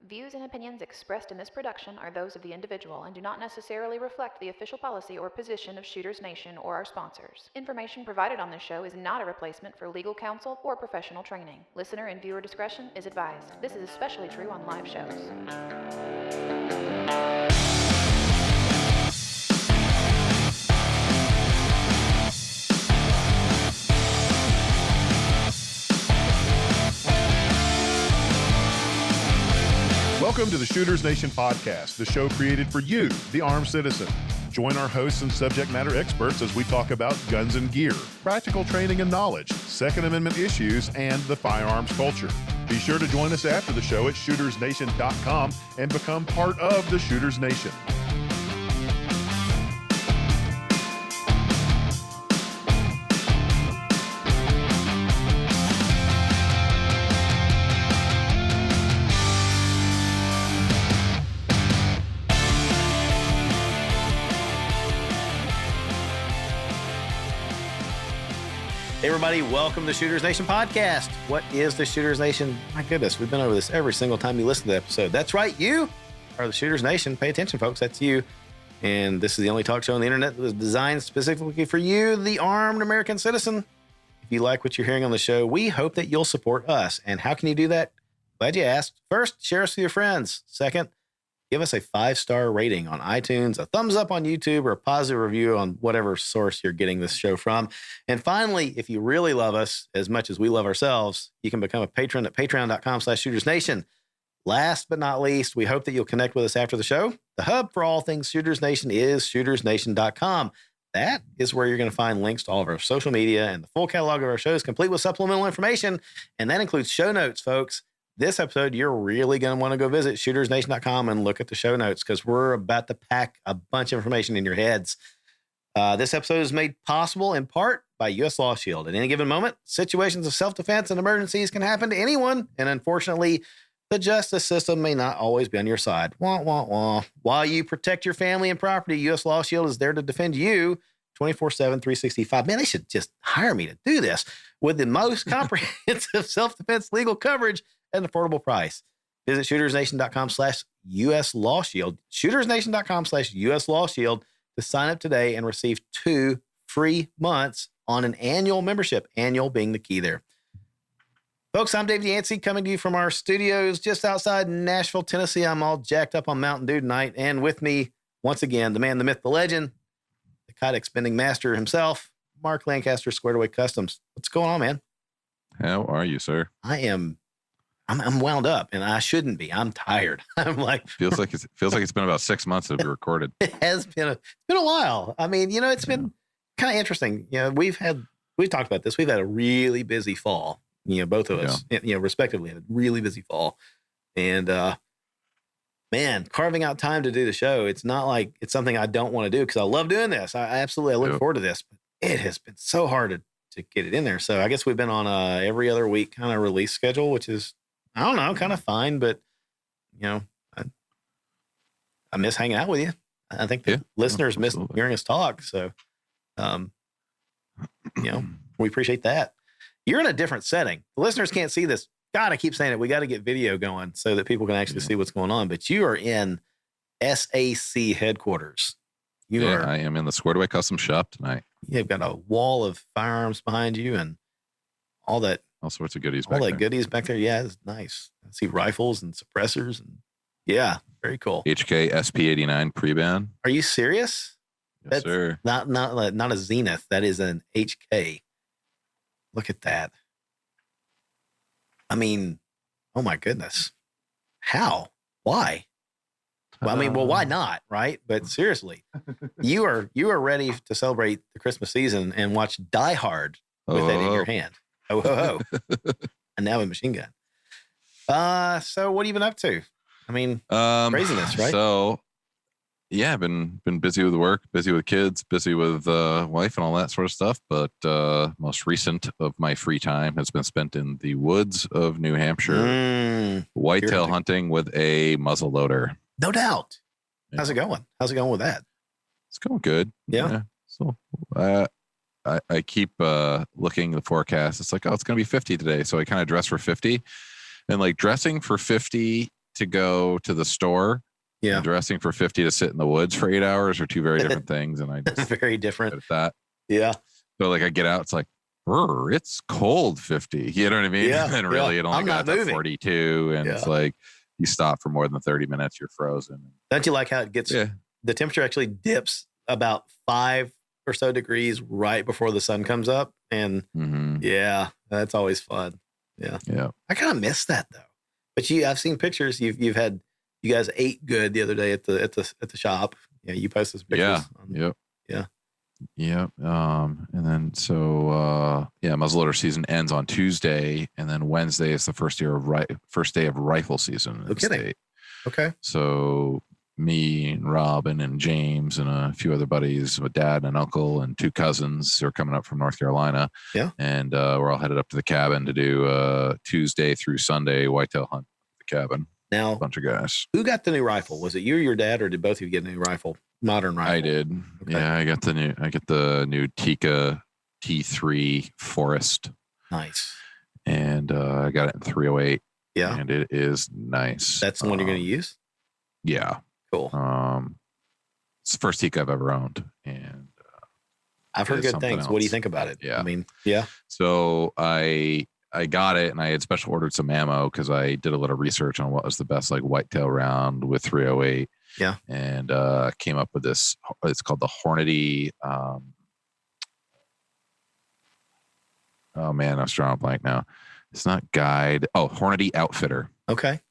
Views and opinions expressed in this production are those of the individual and do not necessarily reflect the official policy or position of Shooters Nation or our sponsors. Information provided on this show is not a replacement for legal counsel or professional training. Listener and viewer discretion is advised. This is especially true on live shows. Welcome to the Shooters Nation podcast, the show created for you, the armed citizen. Join our hosts and subject matter experts as we talk about guns and gear, practical training and knowledge, Second Amendment issues, and the firearms culture. Be sure to join us after the show at shootersnation.com and become part of the Shooters Nation. Hey everybody, welcome to Shooters Nation podcast. What is the Shooters Nation? My goodness, we've been over this every single time you listen to the episode. That's right, you are the Shooters Nation. Pay attention, folks, that's you. And this is the only talk show on the internet that was designed specifically for you, the armed American citizen. If you like what you're hearing on the show, we hope that you'll support us. And how can you do that? Glad you asked. First, share us with your friends. Second, give us a 5-star rating on iTunes, a thumbs up on YouTube, or a positive review on whatever source you're getting this show from. And finally, if you really love us as much as we love ourselves, you can become a patron at patreon.com/shootersnation. Last but not least, we hope that you'll connect with us after the show. The hub for all things Shooters Nation is shootersnation.com. That is where you're going to find links to all of our social media and the full catalog of our shows, complete with supplemental information. And that includes show notes, folks. This episode, you're really going to want to go visit shootersnation.com and look at the show notes because we're about to pack a bunch of information in your heads. This episode is made possible in part by U.S. Law Shield. At any given moment, situations of self-defense and emergencies can happen to anyone. And unfortunately, the justice system may not always be on your side. Wah, wah, wah. While you protect your family and property, U.S. Law Shield is there to defend you 24/7, 365. Man, they should just hire me to do this with the most comprehensive self-defense legal coverage at an affordable price. Visit shootersnation.com/US Law Shield, shootersnation.com/US Law Shield to sign up today and receive 2 free months on an annual membership, annual being the key there. Folks, I'm Dave Yancey coming to you from our studios just outside Nashville, Tennessee. I'm all jacked up on Mountain Dew tonight. And with me, once again, the man, the myth, the legend, the Kydex bending master himself, Mark Lancaster, Squared Away Customs. What's going on, man? How are you, sir? I'm wound up, and I shouldn't be. I'm tired. I'm like feels like it's been about 6 months that we recorded. It has been it's been a while. I mean, it's been kind of interesting. We've talked about this. We've had a really busy fall. Both of us, respectively, had a really busy fall, and man, carving out time to do the show. It's not like it's something I don't want to do because I love doing this. I look forward to this, but it has been so hard to get it in there. So I guess we've been on a every other week kind of release schedule, which is, I don't know, kind of fine, but I miss hanging out with you. I think the listeners miss hearing us talk. So, we appreciate that. You're in a different setting. The listeners can't see this. God, I keep saying it. We got to get video going so that people can actually see what's going on. But you are in SAC headquarters. I am in the Squared Away Custom shop tonight. You've got a wall of firearms behind you and all sorts of goodies back there. All that goodies back there. Yeah, it's nice. I see rifles and suppressors and very cool. HK SP89 pre-ban. Are you serious? Yes, sir. Not a Zenith. That is an HK. Look at that. I mean, oh my goodness. How? Why? Well, why not? Right? But seriously, you are ready to celebrate the Christmas season and watch Die Hard with that in your hand. Oh, ho, ho. And now a machine gun. So what have you been up to? I mean, craziness, right? So, yeah, I've been busy with work, busy with kids, busy with wife and all that sort of stuff. But most recent of my free time has been spent in the woods of New Hampshire, whitetail hunting with a muzzle loader. No doubt. Yeah. How's it going? How's it going with that? It's going good. Yeah. So I keep looking at the forecast. It's like, it's going to be 50 today. So I kind of dress for 50. And like dressing for 50 to go to the store and dressing for 50 to sit in the woods for 8 hours are two very different things. And I just very different at that. Yeah. So like I get out, it's like, it's cold 50. You know what I mean? Yeah. And really it only got to 42. And it's like you stop for more than 30 minutes, you're frozen. Don't you like how it gets the temperature actually dips about 5 or so degrees right before the sun comes up? And that's always fun. Yeah. Yeah. I kind of miss that though. But I've seen pictures. You guys ate good the other day at the shop. Yeah, you posted some pictures. Yeah. And then muzzleloader season ends on Tuesday, and then Wednesday is the first day of rifle season in the state. Okay. So me and Robin and James and a few other buddies, my dad and uncle and 2 cousins who are coming up from North Carolina. Yeah. And we're all headed up to the cabin to do Tuesday through Sunday whitetail hunt at the cabin. Now, a bunch of guys. Who got the new rifle? Was it you or your dad, or did both of you get a new rifle? Modern rifle. I did. Okay. Yeah, I get the new Tikka T3 Forest. Nice. And I got it in 308. Yeah. And it is nice. That's the one you're going to use? Yeah. Cool. It's the first Tikka I've ever owned, and I've heard good things. What do you think about it? Yeah. I mean, yeah. So I got it, and I had special ordered some ammo because I did a little research on what was the best like whitetail round with 308. Yeah. And came up with this. It's called the Hornady. Oh man, I'm drawing a blank now. It's not Guide. Oh, Hornady Outfitter. Okay.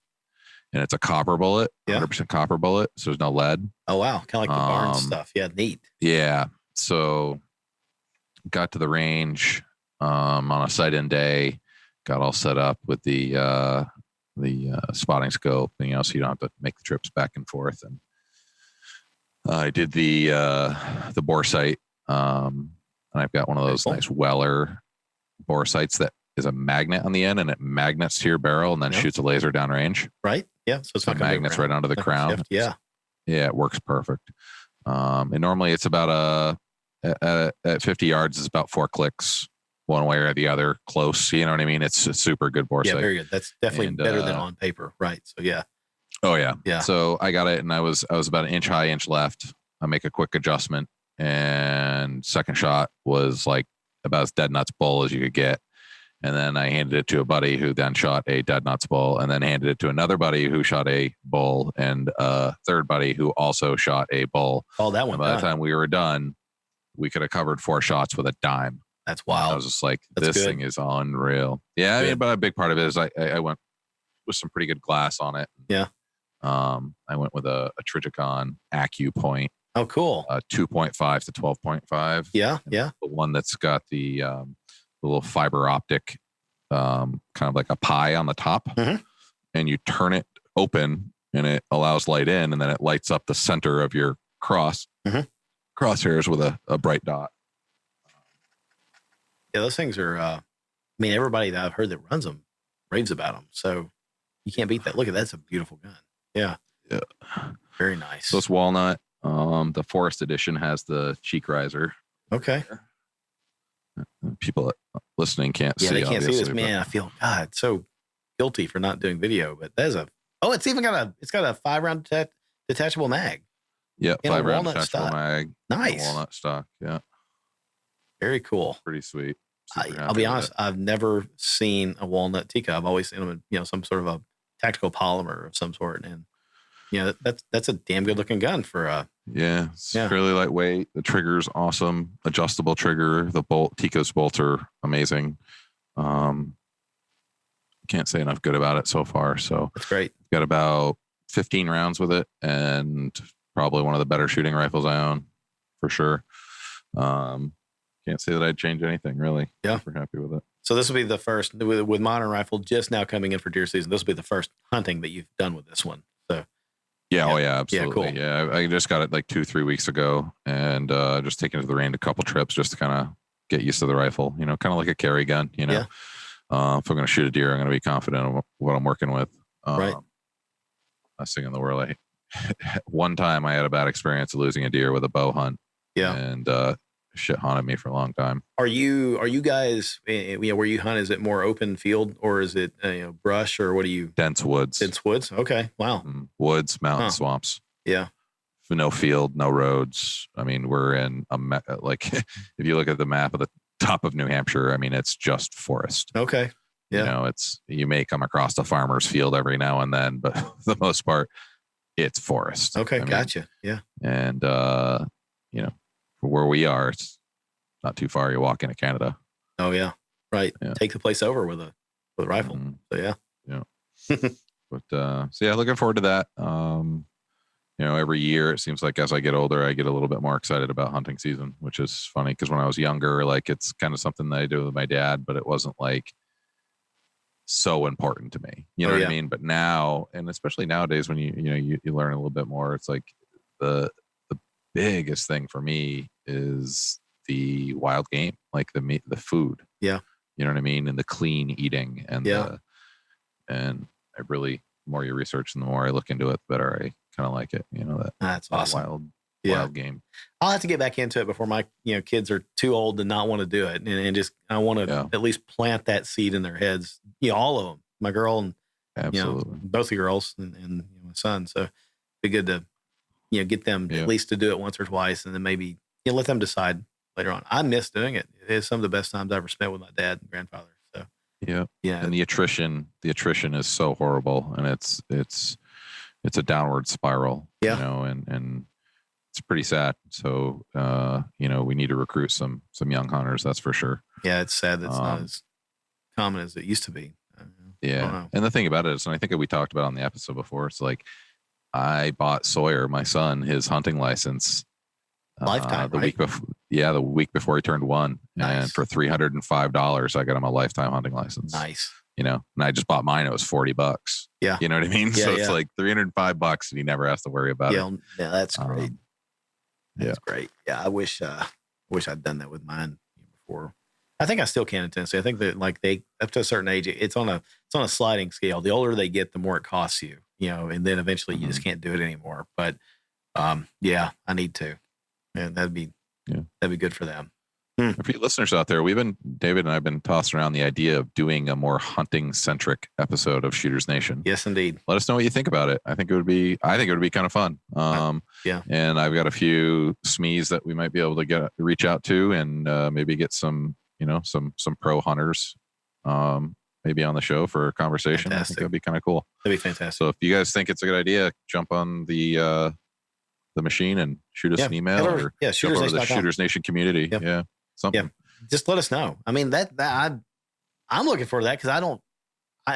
And it's a copper bullet, 100% copper bullet. So there's no lead. Oh, wow. Kind of like the Barnes stuff. Yeah. Neat. Yeah. So got to the range on a sight-in day, got all set up with the spotting scope, so you don't have to make the trips back and forth. And I did the bore sight. And I've got one of those nice Weller bore sights that is a magnet on the end, and it magnets to your barrel and then shoots a laser downrange. Right. Yeah. So it's not magnets right onto the crown. Yeah. Yeah. It works perfect. And normally it's about at 50 yards, it's about 4 clicks one way or the other close. You know what I mean? It's a super good bore sight. Yeah. Very good. That's definitely better than on paper. Right. So yeah. Oh yeah. Yeah. So I got it, and I was about an inch high, inch left. I make a quick adjustment, and second shot was like about as dead nuts bull as you could get. And then I handed it to a buddy who then shot a dead nuts bull, and then handed it to another buddy who shot a bull, and a third buddy who also shot a bull. Oh, that one. And by the time we were done, we could have covered 4 shots with a dime. That's wild. I was just like, this thing is unreal. Yeah. I mean, but a big part of it is I went with some pretty good glass on it. Yeah. I went with a Trigicon AccuPoint. Oh, cool. 2.5 to 12.5. Yeah. Yeah. The one that's got the little fiber optic, kind of like a pie on the top, and you turn it open and it allows light in, and then it lights up the center of your crosshairs with a bright dot. Yeah, those things are, everybody that I've heard that runs them raves about them. So you can't beat that. Look at that. That's a beautiful gun. Yeah. Yeah. Very nice. So it's walnut. The Forest Edition has the cheek riser. Okay. People listening can't see. Yeah, they can't see this. Man, I feel so guilty for not doing video, but there's it's even got a 5-round detachable mag. Yeah, 5-round detachable mag. Nice. Walnut stock. Yeah. Very cool. Pretty sweet. I'll be honest, I've never seen a walnut Tikka. I've always seen them in, some sort of a tactical polymer of some sort. And that's a damn good looking gun for it's fairly lightweight. The trigger's awesome. Adjustable trigger. The Tikka's bolts are amazing. Can't say enough good about it so far. So that's great. Got about 15 rounds with it, and probably one of the better shooting rifles I own for sure. Can't say that I'd change anything really. Yeah. We're happy with it. So this will be the first with modern rifle just now coming in for deer season. This will be the first hunting that you've done with this one. So yeah. Oh yeah, absolutely. Yeah, cool. Yeah. I just got it like 2-3 weeks ago, and just taken it to the range a couple trips just to kind of get used to the rifle, kind of like a carry gun, If I'm going to shoot a deer, I'm going to be confident in what I'm working with. Right. Last thing in the world. One time I had a bad experience of losing a deer with a bow hunt. Yeah. And, shit haunted me for a long time. Are you guys, where you hunt, is it more open field or is it, brush, or what do you? Dense woods. Dense woods. Okay. Wow. Woods, mountain, swamps. Yeah. No field, no roads. I mean, we're in like if you look at the map of the top of New Hampshire, I mean, it's just forest. Okay. Yeah. You may come across a farmer's field every now and then, but for the most part, it's forest. Okay. Gotcha. Yeah. And, for where we are, it's not too far. You walk into Canada. Oh yeah. Right. Yeah. Take the place over with a rifle. So yeah. Yeah. But, looking forward to that. Every year it seems like as I get older, I get a little bit more excited about hunting season, which is funny because when I was younger, like it's kind of something that I do with my dad, but it wasn't like so important to me. You know what I mean? But now, and especially nowadays when you learn a little bit more, it's like the biggest thing for me is the wild game, like the meat, the food. Yeah. You know what I mean? And the clean eating and and I really, the more you research and the more I look into it, the better I kind of like it. That's awesome. Wild game. I'll have to get back into it before my kids are too old to not want to do it, and just I want to at least plant that seed in their heads. All of them, my girl and absolutely both the girls and my son. So it'd be good to get them at least to do it once or twice, and then maybe let them decide later on. I miss doing it. It is some of the best times I ever spent with my dad and grandfather. So yeah. And the attrition is so horrible, and it's a downward spiral. And it's pretty sad. So we need to recruit some young hunters. That's for sure. Yeah, it's sad that's not as common as it used to be. Yeah, and the thing about it is, and I think we talked about on the episode before, it's like I bought Sawyer, my son, his hunting license lifetime the week before. Yeah, the week before he turned 1, and for $305, I got him a lifetime hunting license. Nice. And I just bought mine. It was $40. Yeah, you know what I mean. So it's like $305, and he never has to worry about it. Yeah, that's great. That's great. Yeah, I wish I'd done that with mine before. I think I still can in Tennessee. I think that like they up to a certain age, it's on a sliding scale. The older they get, the more it costs you. And then eventually you just can't do it anymore. But I need to, and that'd be good for them. For you listeners out there, David and I've been tossing around the idea of doing a more hunting centric episode of Shooters Nation. Yes, indeed. Let us know what you think about it. I think it would be kind of fun. And I've got a few SMEs that we might be able to reach out to and maybe get some pro hunters maybe on the show for a conversation. Fantastic. I think that'd be kind of cool. That'd be fantastic. So if you guys think it's a good idea, jump on the machine and shoot us an email or jump over the Shooters Nation community. Yep. Yeah. Something. Yeah. Just let us know. I mean, I'm looking forward to that because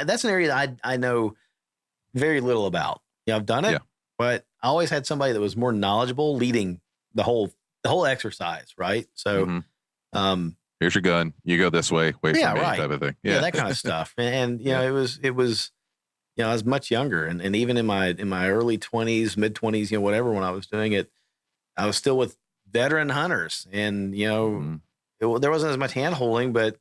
that's an area that I know very little about. I've done it, but I always had somebody that was more knowledgeable leading the whole exercise. Right. So, here's your gun. You go this way. Wait for me, type of thing. Yeah, that kind of stuff. And it was. I was much younger, and even in my early 20s, mid 20s, whatever, when I was doing it, I was still with veteran hunters, and there wasn't as much hand holding, but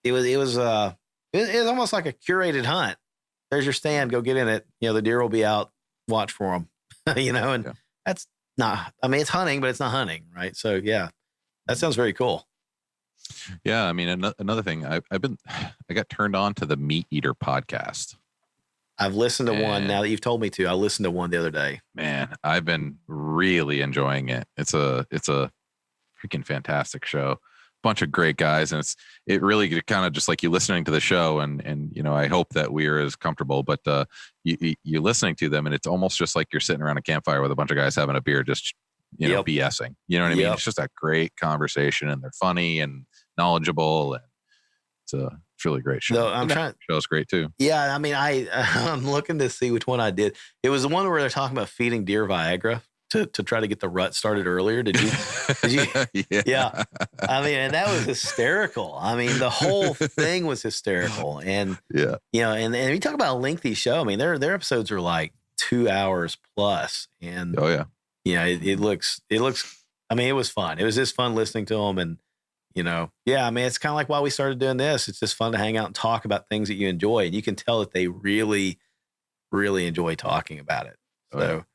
it was almost like a curated hunt. There's your stand, go get in it. The deer will be out, watch for them. And that's not. I mean, it's hunting, but it's not hunting, right? So yeah, that sounds very cool. Yeah, I mean, another thing, I got turned on to the Meat Eater podcast. I've listened to one now that you've told me to. I listened to one the other day. Man, I've been really enjoying it. It's a freaking fantastic show. Bunch of great guys, and it really kind of just like you listening to the show, and I hope that we're as comfortable. But you're listening to them, and it's almost just like you're sitting around a campfire with a bunch of guys having a beer, just BSing. You know what I mean? It's just a great conversation, and they're funny and knowledgeable, and it's a really great show. No, show's great too. Yeah, I mean, I'm looking to see which one I did. It was the one where they're talking about feeding deer Viagra to try to get the rut started earlier. Did you? Yeah. I mean, and that was hysterical. I mean, the whole thing was hysterical, and and you talk about a lengthy show. I mean, their episodes are like 2 hours plus, and it looks. I mean, it was fun. It was just fun listening to them, and I mean, it's kind of like why we started doing this. It's just fun to hang out and talk about things that you enjoy, and you can tell that they really, really enjoy talking about it. So,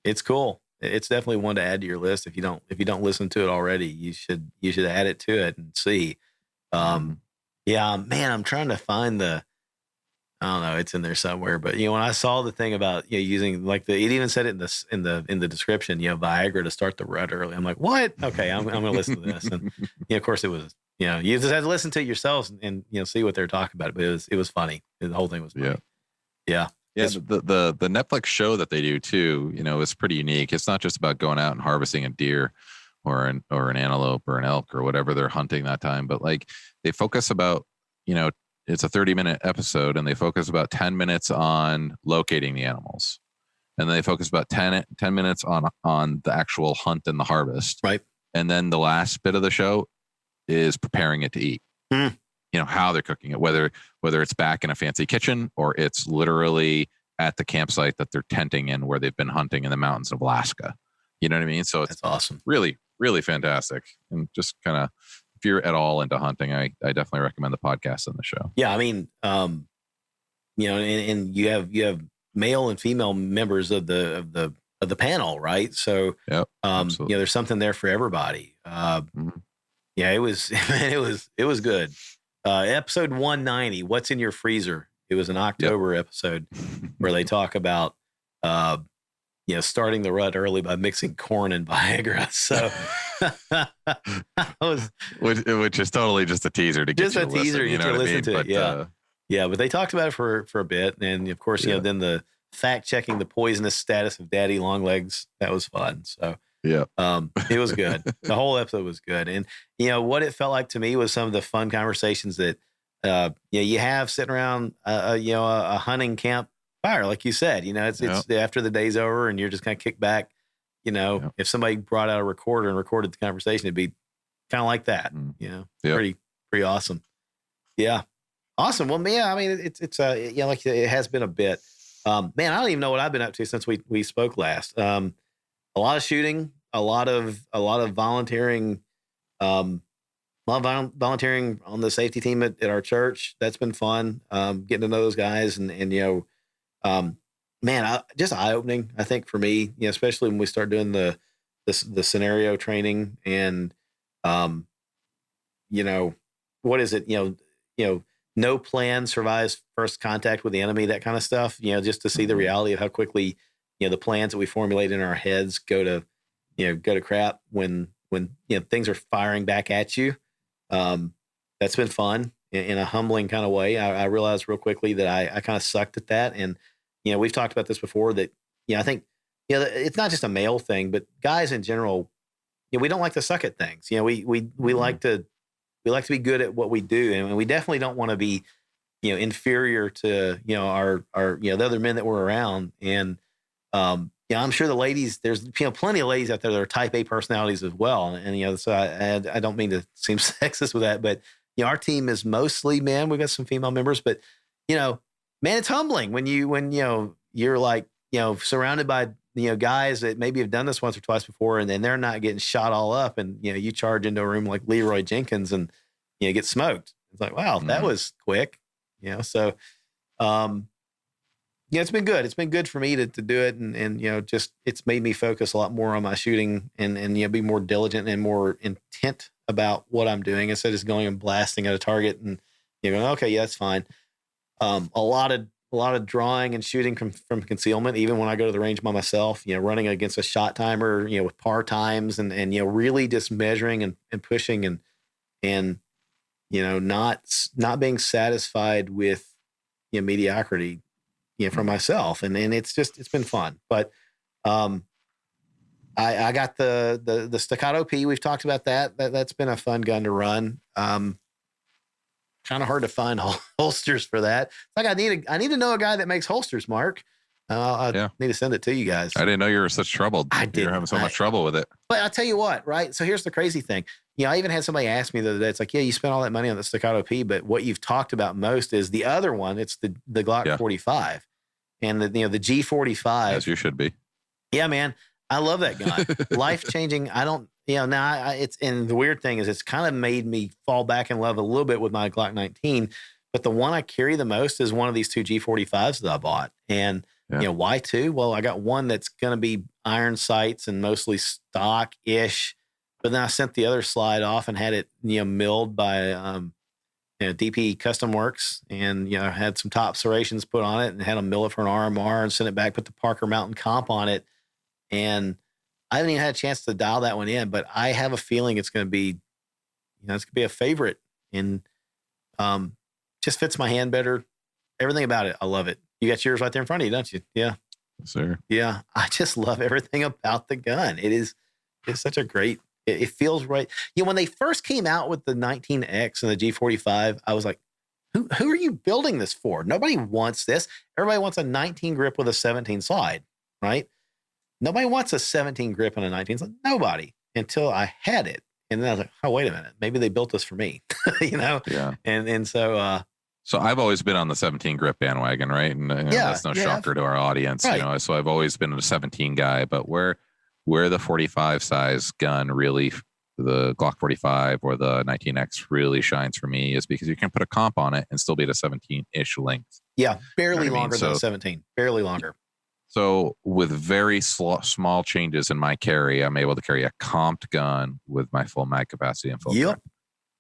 it's cool. it's definitely one to add to your list. If you don't listen to it already, you should add it to it and see. Yeah, man, I'm trying to find I don't know, it's in there somewhere. But when I saw the thing about using like it even said it in the description, Viagra to start the rut early. I'm like, what? Okay, I'm going to listen to this. And of course, it was you just had to listen to it yourselves and see what they're talking about. But it was funny. The whole thing was funny. Yeah. Yeah, the Netflix show that they do too, is pretty unique. It's not just about going out and harvesting a deer or an antelope or an elk or whatever they're hunting that time, but like they focus about, it's a 30-minute episode and they focus about 10 minutes on locating the animals. And then they focus about 10 minutes on the actual hunt and the harvest. Right. And then the last bit of the show is preparing it to eat. How they're cooking it, whether it's back in a fancy kitchen or it's literally at the campsite that they're tenting in where they've been hunting in the mountains of Alaska. You know what I mean? So it's awesome. Really, really fantastic. And just kind of, if you're at all into hunting, I definitely recommend the podcast and the show. Yeah. I mean, and you have male and female members of the panel, right? So, there's something there for everybody. Yeah, it was good. Episode 190, What's in Your Freezer? It was an October episode where they talk about, starting the rut early by mixing corn and Viagra. So, which is totally just a teaser to get you to listen to it. Yeah, but they talked about it for a bit, and of course, then the fact checking the poisonous status of Daddy Longlegs, that was fun. So. Yeah. It was good. The whole episode was good. And, what it felt like to me was some of the fun conversations that, you have sitting around, a hunting camp fire. Like you said, it's after the day's over and you're just kind of kicked back, if somebody brought out a recorder and recorded the conversation, it'd be kind of like that, pretty awesome. Yeah. Awesome. Well, yeah, I mean, it's like it has been a bit, man, I don't even know what I've been up to since we spoke last. A lot of shooting, a lot of volunteering, volunteering on the safety team at our church. That's been fun. Getting to know those guys and just eye opening. I think for me, especially when we start doing the scenario training and, what is it? No plan survives first contact with the enemy. That kind of stuff. Just to see the reality of how quickly. The plans that we formulate in our heads go to crap when things are firing back at you. That's been fun in a humbling kind of way. I realized real quickly that I kind of sucked at that. And, we've talked about this before that, I think, it's not just a male thing, but guys in general, we don't like to suck at things. We like to be good at what we do. And we definitely don't want to be, inferior to, our the other men that we're around. And, I'm sure the ladies, there's plenty of ladies out there that are type A personalities as well. And, so I don't mean to seem sexist with that, but, our team is mostly men. We've got some female members, but, man, it's humbling when you're like, surrounded by, guys that maybe have done this once or twice before and then they're not getting shot all up. And, you charge into a room like Leroy Jenkins and, get smoked. It's like, wow, that was quick, so, it's been good. It's been good for me to do it. And just, it's made me focus a lot more on my shooting and be more diligent and more intent about what I'm doing instead of just going and blasting at a target and going, okay, yeah, that's fine. A lot of drawing and shooting from concealment, even when I go to the range by myself, running against a shot timer, with par times and really just measuring and pushing and not being satisfied with, mediocrity, for myself. And it's been fun, but, I got the Staccato P. We've talked about that's been a fun gun to run. Kind of hard to find holsters for that. It's like I need to know a guy that makes holsters, Mark. I need to send it to you guys. I didn't know you were such trouble. You're having so much trouble with it. But I'll tell you what, right? So here's the crazy thing. I even had somebody ask me the other day, it's like, yeah, you spent all that money on the Staccato P, but what you've talked about most is the other one. It's the Glock 45 and the G45. As you should be. Yeah, man. I love that gun. Life-changing. I don't, now and the weird thing is it's kind of made me fall back in love a little bit with my Glock 19, but the one I carry the most is one of these two G45s that I bought. And Yeah. Why two? Well, I got one that's going to be iron sights and mostly stock-ish. But then I sent the other slide off and had it, milled by DP Custom Works, and had some top serrations put on it and had them mill it for an RMR and send it back, put the Parker Mountain comp on it. And I haven't even had a chance to dial that one in, but I have a feeling it's going to be, it's going to be a favorite, and just fits my hand better. Everything about it, I love it. You got yours right there in front of you, don't you? Yeah. Yes, sir. Yeah. I just love everything about the gun. It's such a great, it feels right. When they first came out with the 19X and the G45, I was like, who are you building this for? Nobody wants this. Everybody wants a 19 grip with a 17 slide, right? Nobody wants a 17 grip and a 19 slide. Nobody, until I had it. And then I was like, oh, wait a minute. Maybe they built this for me, Yeah. And so, So I've always been on the 17 grip bandwagon, right? And that's no shocker to our audience, right. So I've always been a 17 guy, but where the 45 size gun really, the Glock 45 or the 19X really shines for me is because you can put a comp on it and still be at a 17-ish length. Yeah, barely longer than 17, barely longer. So with very small changes in my carry, I'm able to carry a comped gun with my full mag capacity and full grip.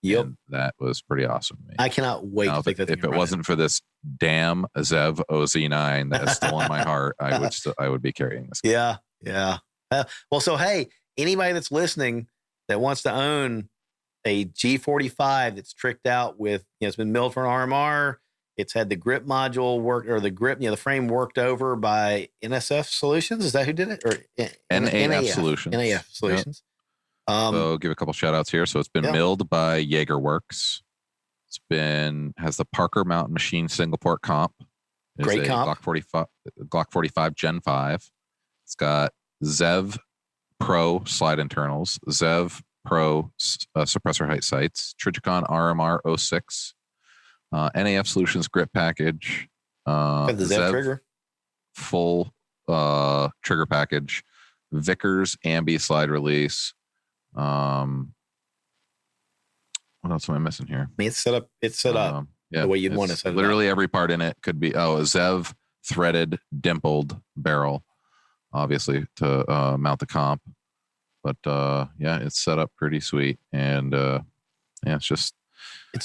Yep. And that was pretty awesome to me. I cannot wait to take that thing. If it wasn't for this damn Zev OZ9 that is still in my heart, I would be carrying this gun. Yeah. Well, so hey, anybody that's listening that wants to own a G45 that's tricked out with, it's been milled for an RMR, it's had the grip module worked, or the grip, the frame worked over by NSF Solutions. Is that who did it? Or NAF Solutions. NAF Solutions. Yep. So give a couple shout outs here. So it's been milled by Jaeger Works. It's has the Parker Mountain Machine single port comp. Great comp. Glock 45 Gen 5. It's got Zev Pro slide internals, Zev Pro suppressor height sights, Trijicon RMR 06, NAF Solutions grip package, the Zev trigger, full trigger package, Vickers ambi slide release. What else am I missing here? It's set up the way you'd want to set it up. Literally every part in it could be a Zev threaded dimpled barrel, obviously to mount the comp. But it's set up pretty sweet, and it's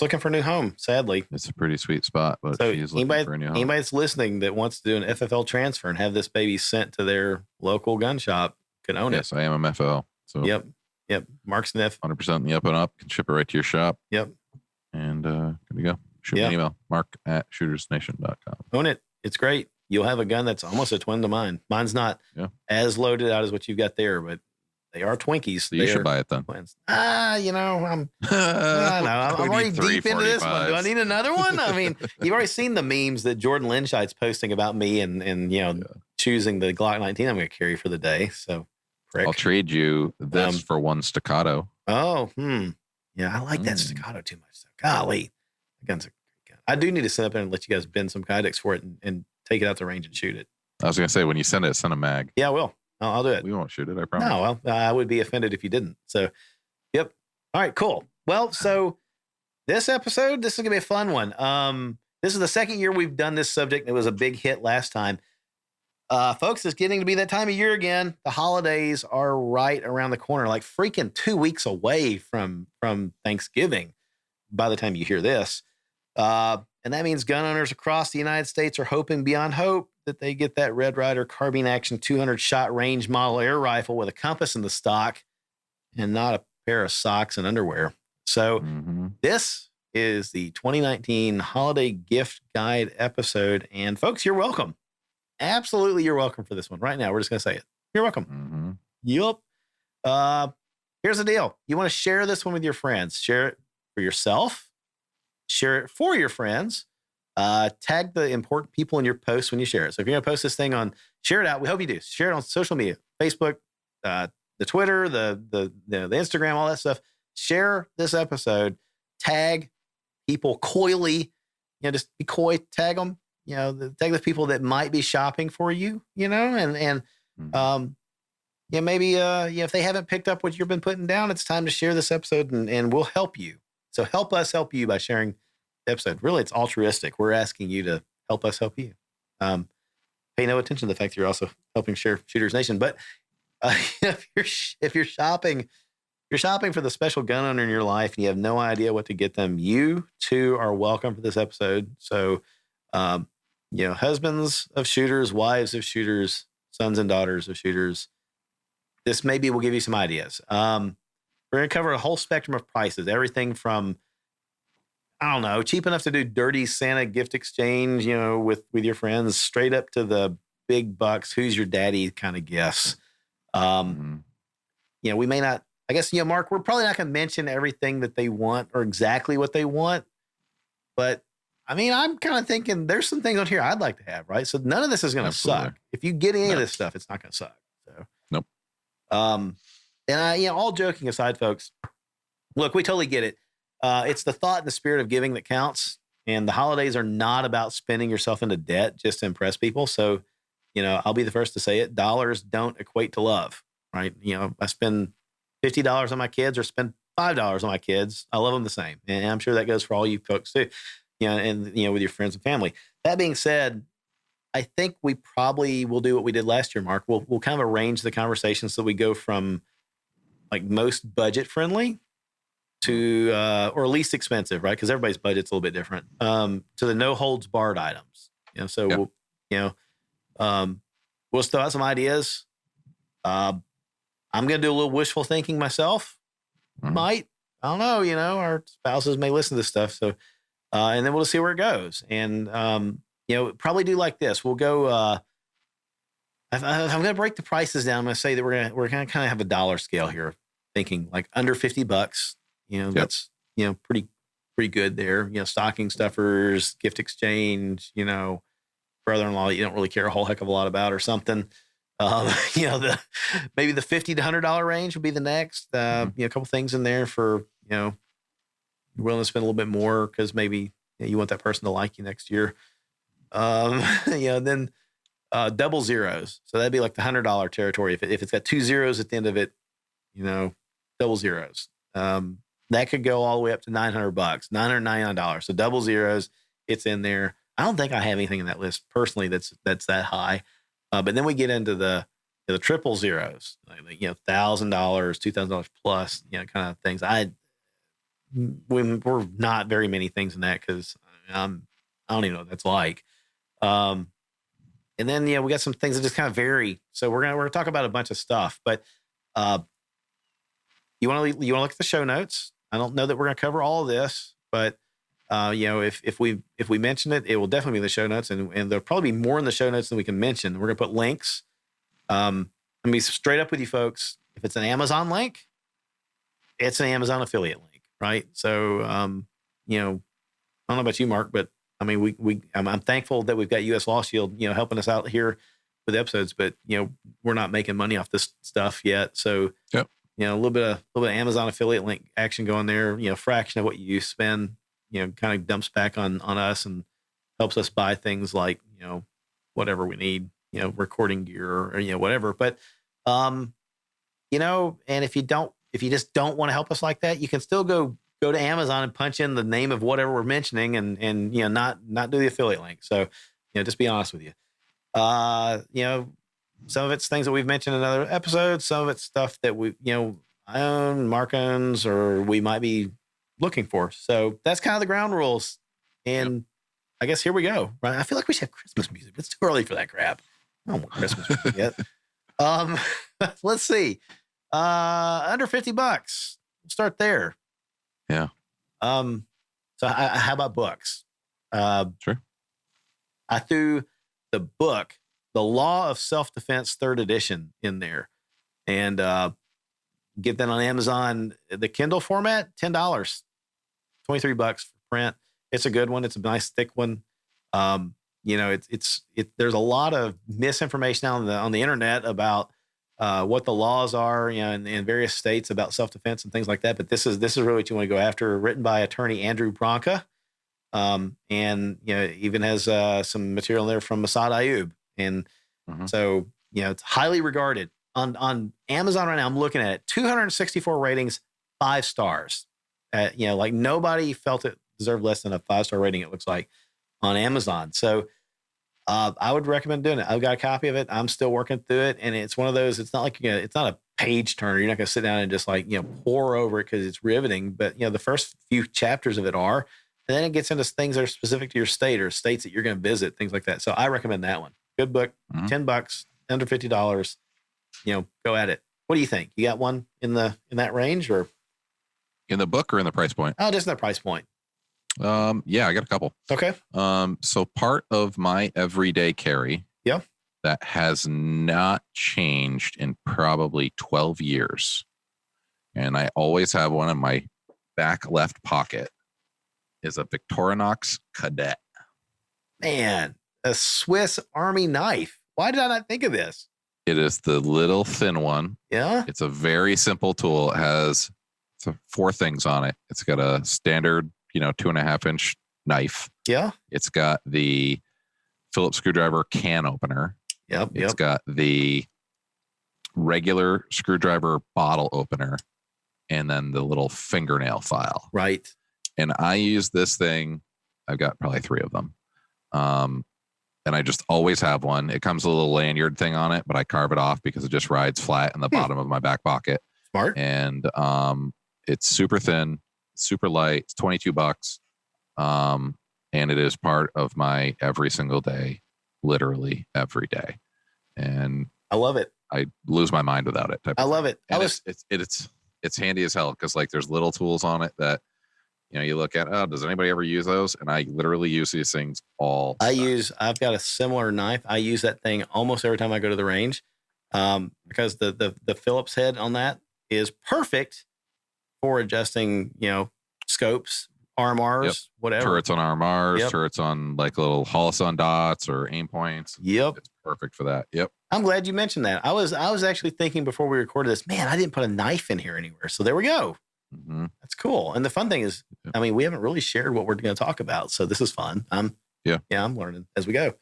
looking for a new home. Sadly, it's a pretty sweet spot. But so she's looking for a new home. Anybody that's listening that wants to do an FFL transfer and have this baby sent to their local gun shop can own it. Yes, I am a MFL. So Yep. Mark's an F. 100% in the up and up. Can ship it right to your shop. Yep. And good to go. Shoot me an email, mark@shootersnation.com. Own it. It's great. You'll have a gun that's almost a twin to mine. Mine's not as loaded out as what you've got there, but they are Twinkies. So you should buy it then. Twins. I'm already deep into this one. Do I need another one? I mean, you've already seen the memes that Jordan Linscheid's posting about me and choosing the Glock 19 I'm going to carry for the day. So I'll trade you this for one staccato. Oh, yeah, I like that staccato too much. So, golly, the gun's a great gun. I do need to send up there and let you guys bend some Kydex for it and take it out to range and shoot it. I was gonna say, when you send it, send a mag. Yeah, I will. I'll do it. We won't shoot it, I promise. No, well, I would be offended if you didn't. So, yep. All right, cool. Well, so this episode, this is gonna be a fun one. This is the second year we've done this subject. It was a big hit last time. Folks, it's getting to be that time of year again. The holidays are right around the corner, like freaking 2 weeks away from Thanksgiving by the time you hear this. And that means gun owners across the United States are hoping beyond hope that they get that Red Ryder carbine action 200 shot range model air rifle with a compass in the stock and not a pair of socks and underwear. So this is the 2019 holiday gift guide episode. And folks, you're welcome. Absolutely, you're welcome for this one right now. We're just going to say it. You're welcome. Yup. Here's the deal. You want to share this one with your friends. Share it for yourself. Share it for your friends. Tag the important people in your post when you share it. So if you're going to post this thing share it out. We hope you do. Share it on social media, Facebook, the Twitter, the Instagram, all that stuff. Share this episode. Tag people coyly. Just be coy. Tag them. Tag the people that might be shopping for you, maybe, if they haven't picked up what you've been putting down, it's time to share this episode and we'll help you. So help us help you by sharing the episode. Really, it's altruistic. We're asking you to help us help you. pay no attention to the fact that you're also helping share Shooters Nation. But if you're shopping for the special gun owner in your life and you have no idea what to get them, you too are welcome for this episode. So, husbands of shooters, wives of shooters, sons and daughters of shooters, this maybe will give you some ideas. We're going to cover a whole spectrum of prices, everything from, I don't know, cheap enough to do dirty Santa gift exchange, with your friends, straight up to the big bucks, who's your daddy kind of gifts. We may not, I guess, Mark, we're probably not going to mention everything that they want or exactly what they want. But I mean, I'm kind of thinking there's some things on here I'd like to have, right? So none of this is going to suck. If you get any of this stuff, it's not going to suck. So, nope. And all joking aside, folks, look, we totally get it. It's the thought and the spirit of giving that counts. And the holidays are not about spending yourself into debt just to impress people. So, I'll be the first to say it. Dollars don't equate to love, right? I spend $50 on my kids or spend $5 on my kids. I love them the same. And I'm sure that goes for all you folks too, and, with your friends and family. That being said, I think we probably will do what we did last year, Mark. We'll kind of arrange the conversation so we go from like most budget friendly to, or least expensive, right? Because everybody's budget's a little bit different, to the no holds barred items. So, yep. We'll still have some ideas. I'm going to do a little wishful thinking myself. Might, I don't know, our spouses may listen to this stuff. So, and then we'll see where it goes. And, probably do like this. We'll go, I'm going to break the prices down. I'm going to say that we're going to kind of have a dollar scale here, thinking like under $50, Yep. That's, pretty good there. Stocking stuffers, gift exchange, brother-in-law you don't really care a whole heck of a lot about or something. Maybe the $50 to $100 range would be the next. A couple things in there for, you're willing to spend a little bit more because maybe you want that person to like you next year. Then double zeros. So that'd be like the $100 territory. If it's got 2 zeros at the end of it, double zeros. That could go all the way up to $900, $999. So double zeros, it's in there. I don't think I have anything in that list personally that's that high. But then we get into the triple zeros, like $1,000, $2,000 plus, kind of things. We're not very many things in that because I don't even know what that's like. And then we got some things that just kind of vary. So we're gonna talk about a bunch of stuff. But you want to look at the show notes. I don't know that we're gonna cover all of this, but if we mention it, it will definitely be in the show notes, and there'll probably be more in the show notes than we can mention. We're gonna put links. Let me be straight up with you folks. If it's an Amazon link, it's an Amazon affiliate link, right? So, I don't know about you, Mark, but I mean, I'm thankful that we've got U.S. Law Shield, helping us out here with episodes, but we're not making money off this stuff yet. So, yep. A little bit of Amazon affiliate link action going there. Fraction of what you spend, kind of dumps back on us and helps us buy things like whatever we need, recording gear or whatever. But and if you just don't want to help us like that, you can still go to Amazon and punch in the name of whatever we're mentioning and not do the affiliate link. So just be honest with you. Some of it's things that we've mentioned in other episodes. Some of it's stuff that I own, Mark owns, or we might be looking for. So that's kind of the ground rules. And I guess here we go. Right? I feel like we should have Christmas music. It's too early for that crap. I don't want Christmas music yet. Let's see. Under $50. We'll start there. Yeah. So how about books? Sure. I threw the book, The Law of Self-Defense, 3rd edition, in there, and get that on Amazon. The Kindle format, $10, $23 for print. It's a good one. It's a nice thick one. There's a lot of misinformation on the internet about what the laws are, in various states about self-defense and things like that. But this is really what you want to go after. Written by attorney Andrew Branca, and even has some material in there from Massad Ayub, and so it's highly regarded on Amazon right now. I'm looking at it, 264 ratings, 5 stars. Like nobody felt it deserved less than a 5-star rating. It looks like on Amazon. So I would recommend doing it. I've got a copy of it. I'm still working through it. And it's one of those, it's not like, it's not a page turner. You're not going to sit down and just like, pour over it because it's riveting. But, the first few chapters of it are, and then it gets into things that are specific to your state or states that you're going to visit, things like that. So I recommend that one. Good book, $10, under $50, go at it. What do you think? You got one in that range or? In the book or in the price point? Oh, just in that price point. Yeah, I got a couple. Okay. So part of my everyday carry that has not changed in probably 12 years. And I always have one in my back left pocket is a Victorinox Cadet. Man, a Swiss Army knife. Why did I not think of this? It is the little thin one. Yeah. It's a very simple tool. It has 4 things on it. It's got a standard 2.5-inch knife. Yeah. It's got the Phillips screwdriver can opener. Yep. It's got the regular screwdriver bottle opener and then the little fingernail file. Right. And I use this thing. I've got probably 3 of them. And I just always have one. It comes with a little lanyard thing on it, but I carve it off because it just rides flat in the bottom of my back pocket. Smart. And it's super thin, super light. It's $22. And it is part of my every single day, literally every day. And I love it. I lose my mind without it. I love it. It's handy as hell because like there's little tools on it that you look at. Oh, does anybody ever use those? And I literally use these things all. I've got a similar knife. I use that thing almost every time I go to the range, because the Phillips head on that is perfect for adjusting, scopes, RMRs, whatever. Turrets on RMRs, turrets on like little Holosun dots or aim points. Yep. It's perfect for that. Yep. I'm glad you mentioned that. I was actually thinking before we recorded this, man, I didn't put a knife in here anywhere. So there we go. Mm-hmm. That's cool. And the fun thing is, we haven't really shared what we're going to talk about. So this is fun. I'm learning as we go.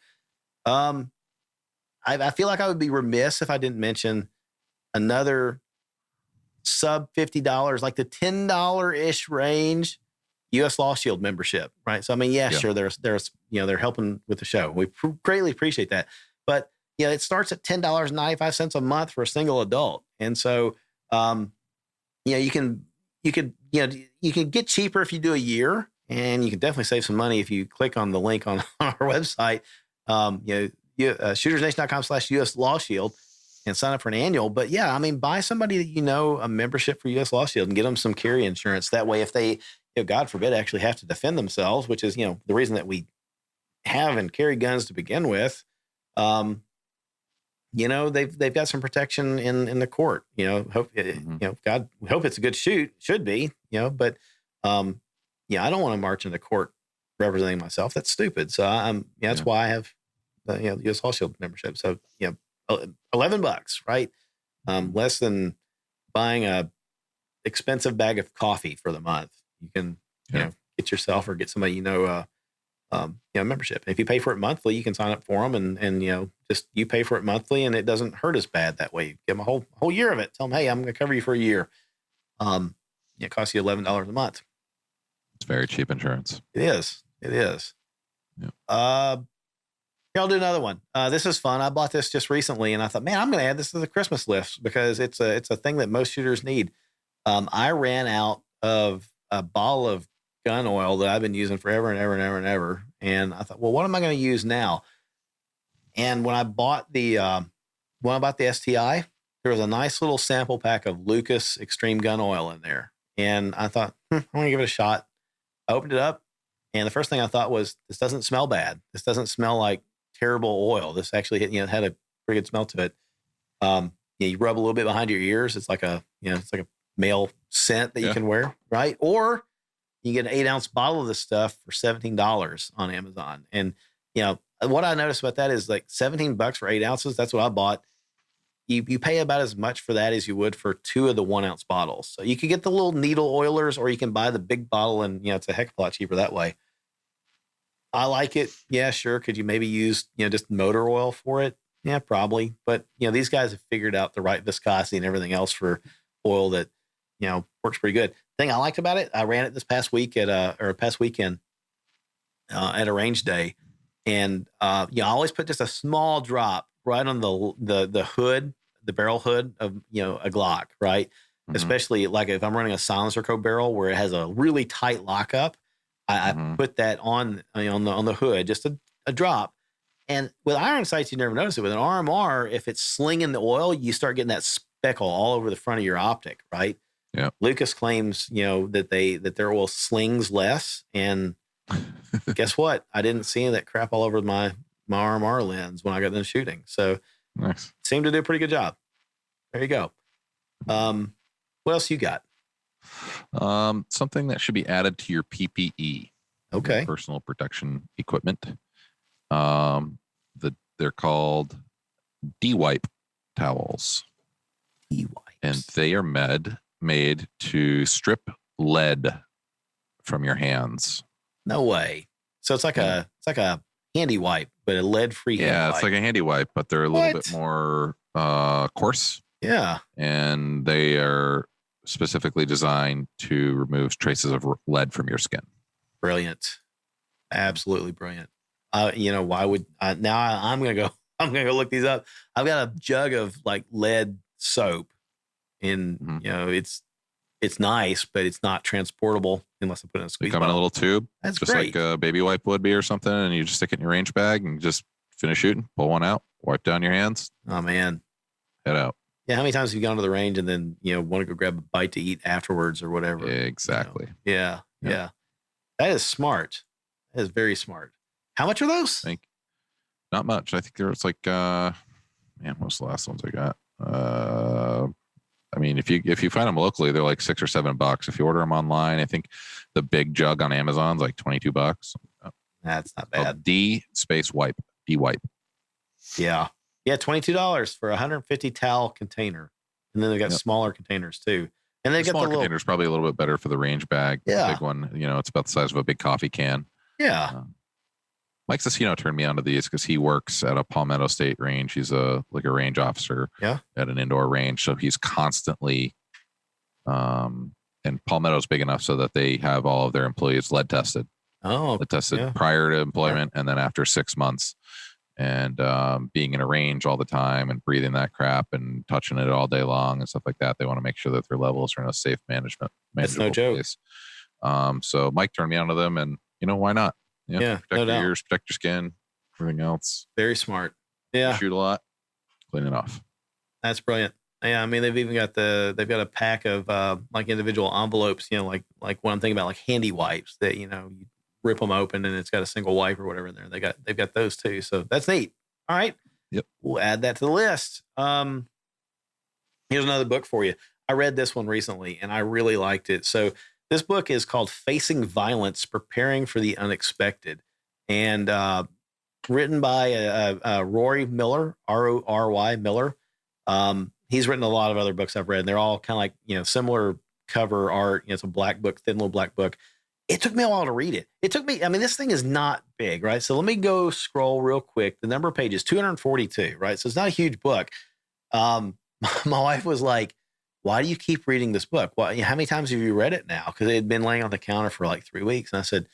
I feel like I would be remiss if I didn't mention another sub $50, like the $10-ish range, U.S. Law Shield membership, right? So, sure, there's they're helping with the show. We greatly appreciate that. But, it starts at $10.95 a month for a single adult. And so, you can get cheaper if you do a year, and you can definitely save some money if you click on the link on our website, shootersnation.com/US Law Shield and sign up for an annual. But buy somebody that a membership for US Law Shield and get them some carry insurance. That way, if they, God forbid, actually have to defend themselves, which is, the reason that we have and carry guns to begin with, they've got some protection in the court. Hope God, we hope it's a good shoot. Should be, but I don't want to march into court representing myself. That's stupid. So that's why I have the U.S. Law Shield membership. So $11, right? Less than buying a expensive bag of coffee for the month. You can get yourself or get somebody membership. If you pay for it monthly, you can sign up for them, and just you pay for it monthly, and it doesn't hurt as bad that way. You give them a whole year of it. Tell them, hey, I'm going to cover you for a year. It costs you $11 a month. It's very cheap insurance. It is. Yep. Here, I'll do another one. This is fun. I bought this just recently, and I thought, man, I'm going to add this to the Christmas list because it's a thing that most shooters need. I ran out of a bottle of gun oil that I've been using forever and ever and ever and ever. And I thought, well, what am I going to use now? And when I bought the STI, there was a nice little sample pack of Lucas Extreme Gun Oil in there. And I thought, I'm going to give it a shot. I opened it up, and the first thing I thought was, this doesn't smell bad. This doesn't smell like terrible oil. This actually had a pretty good smell to it. You rub a little bit behind your ears. It's like a male scent that you can wear, right? Or you get an 8-ounce bottle of this stuff for $17 on Amazon. And, what I noticed about that is like $17 for 8 ounces. That's what I bought. You pay about as much for that as you would for 2 of the 1-ounce bottles. So you could get the little needle oilers, or you can buy the big bottle, and, it's a heck of a lot cheaper that way. I like it. Yeah, sure. Could you maybe use, just motor oil for it? Yeah, probably. But, these guys have figured out the right viscosity and everything else for oil that, works pretty good. Thing I liked about it, I ran it this past week past weekend at a range day, And I always put just a small drop right on the hood, the barrel hood of a Glock, right? Mhm. Especially like if I'm running a silencer coat barrel where it has a really tight lockup, I put that on the hood, just a drop. And with iron sights, you never notice it. With an RMR, if it's slinging the oil, you start getting that speckle all over the front of your optic, right? Yeah. Lucas claims, that their oil slings less, and guess what? I didn't see that crap all over my RMR lens when I got done shooting. So Nice. seemed to do a pretty good job. There you go. What else you got? Something that should be added to your PPE. Okay. Your personal protection equipment. They're called D-wipe towels. D-wipes. And they are made to strip lead from your hands. No way. So it's like a handy wipe, but a lead-free hand Yeah, wipe. it's like a handy wipe, but they're a little bit more coarse. Yeah. And they are specifically designed to remove traces of lead from your skin. Brilliant. Absolutely brilliant. Why would now I'm going to go look these up. I've got a jug of like lead soap, and it's nice, but it's not transportable unless I put it in a squeeze They come in a little tube. That's just great. like a baby wipe would be or something, and you just stick it in your range bag and just finish shooting, pull one out, wipe down your hands, Oh man. head out. Yeah, how many times have you gone to the range and then want to go grab a bite to eat afterwards or whatever? Exactly. Yeah. That is smart. That is very smart. How much are those? Not much. I think there was like what was the last ones I got? I mean, if you find them locally, they're like $6 or $7. If you order them online, I think the big jug on Amazon's like $22. That's not bad. D-wipe. D-wipe. Yeah. Yeah, $22 for a 150 towel container. And then they've got smaller containers too. And they've got smaller the little container's probably a little bit better for the range bag. Yeah. The big one, it's about the size of a big coffee can. Yeah. Mike Cicino turned me onto these because he works at a Palmetto State range. He's a range officer at an indoor range. So he's constantly, and Palmetto's big enough so that they have all of their employees lead tested. Lead tested prior to employment and then after 6 months. And being in a range all the time and breathing that crap and touching it all day long and stuff like that, they want to make sure that their levels are in a safe manageable no joke. place. So Mike turned me onto them, and why not? Protect your ears, protect your skin, everything else. Very smart. Yeah, shoot a lot, clean it off. That's brilliant. Yeah, I mean they've even got they've got a pack of like individual envelopes. Like what I'm thinking about, like handy wipes that you rip them open and it's got a single wipe or whatever in there. They've got those too. So that's neat. All right. Yep. We'll add that to the list. Here's another book for you. I read this one recently and I really liked it. So this book is called Facing Violence, Preparing for the Unexpected, and written by Rory Miller, R-O-R-Y Miller. He's written a lot of other books I've read, and they're all kind of like, similar cover art. It's a black book, thin little black book. It took me a while to read it. This thing is not big, right? So let me go scroll real quick. The number of pages, 242, right? So it's not a huge book. My wife was like, why do you keep reading this book? Well, how many times have you read it now? Because it had been laying on the counter for like 3 weeks. And I said,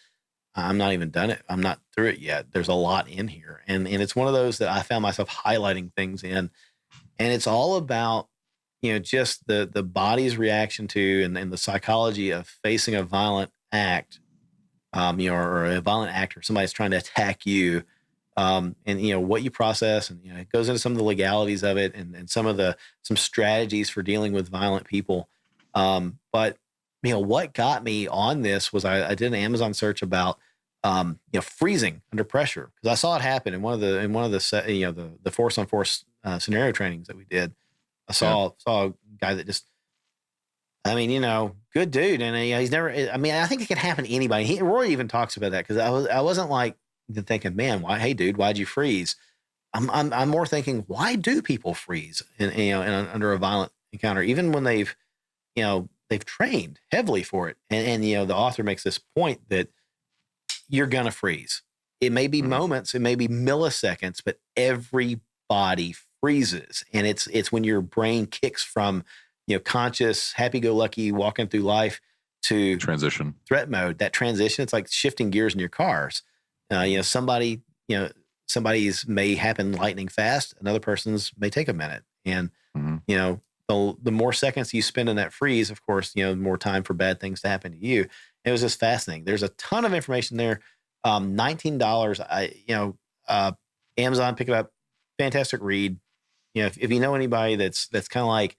I'm not even done it. I'm not through it yet. There's a lot in here. And it's one of those that I found myself highlighting things in. And it's all about, just the body's reaction to and the psychology of facing a violent act, or a violent actor, somebody's trying to attack you, and what you process, and it goes into some of the legalities of it, and some strategies for dealing with violent people. But what got me on this was I did an Amazon search about freezing under pressure, because I saw it happen in one of the force on force scenario trainings that we did. I saw a guy that just, good dude. And he's never, I think it can happen to anybody. Roy even talks about that, because I wasn't like thinking, man, hey dude, why'd you freeze? I'm more thinking, why do people freeze under a violent encounter, even when they've trained heavily for it. And the author makes this point that you're going to freeze. It may be moments, it may be milliseconds, but everybody freezes. And it's when your brain kicks from, conscious, happy-go-lucky, walking through life to transition, threat mode. That transition, it's like shifting gears in your cars. Somebody, somebody's may happen lightning fast. Another person's may take a minute. And, the more seconds you spend in that freeze, of course, the more time for bad things to happen to you. It was just fascinating. There's a ton of information there. $19. Amazon, pick it up. Fantastic read. If you know anybody that's kind of like,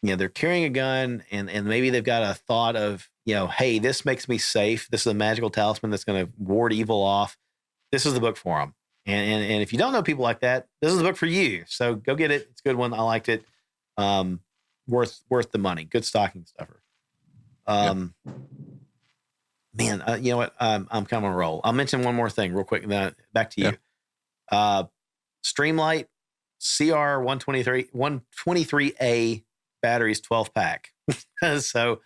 they're carrying a gun and maybe they've got a thought of, hey, this makes me safe. This is a magical talisman that's going to ward evil off. This is the book for them. And if you don't know people like that, this is the book for you. So go get it. It's a good one. I liked it. Worth the money. Good stocking stuffer. Man, you know what? I'm kind of on a roll. I'll mention one more thing real quick, and then back to you. Streamlight CR 123A batteries 12 pack. So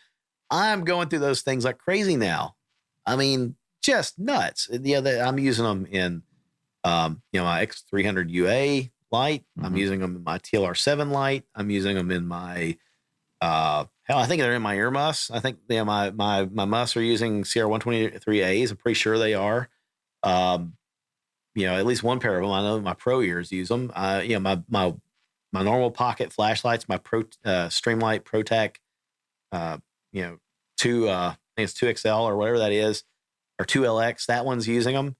I'm going through those things like crazy now. I mean, just nuts. I'm using them in, my X300 UA light. I'm using them in my TLR7 light. I'm using them in my, I think they're in my ear muffs. I think my muffs are using CR123As. I'm pretty sure they are. At least one pair of them. I know my pro ears use them. My normal pocket flashlights, my Streamlight ProTac, 2, I think it's 2XL or whatever that is, or 2LX. That one's using them.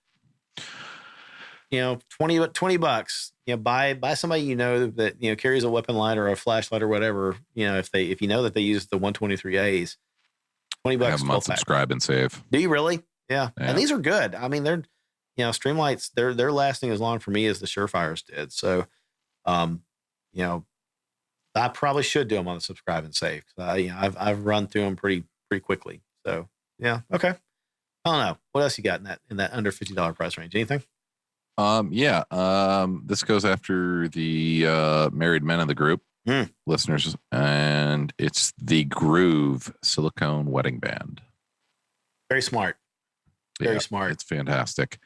$20. Buy somebody that carries a weapon light or a flashlight or whatever. If you know that they use the 123As, $20. I have them on subscribe and save. Do you really? Yeah. And these are good. I mean, they're Streamlights. They're lasting as long for me as the Surefires did. So, I probably should do them on the subscribe and save. I've run through them pretty quickly. So yeah. Okay. I don't know. What else you got in that under $50 price range? Anything? This goes after the married men in the group listeners, and it's the Groove silicone wedding band. Very smart. Very smart. It's fantastic.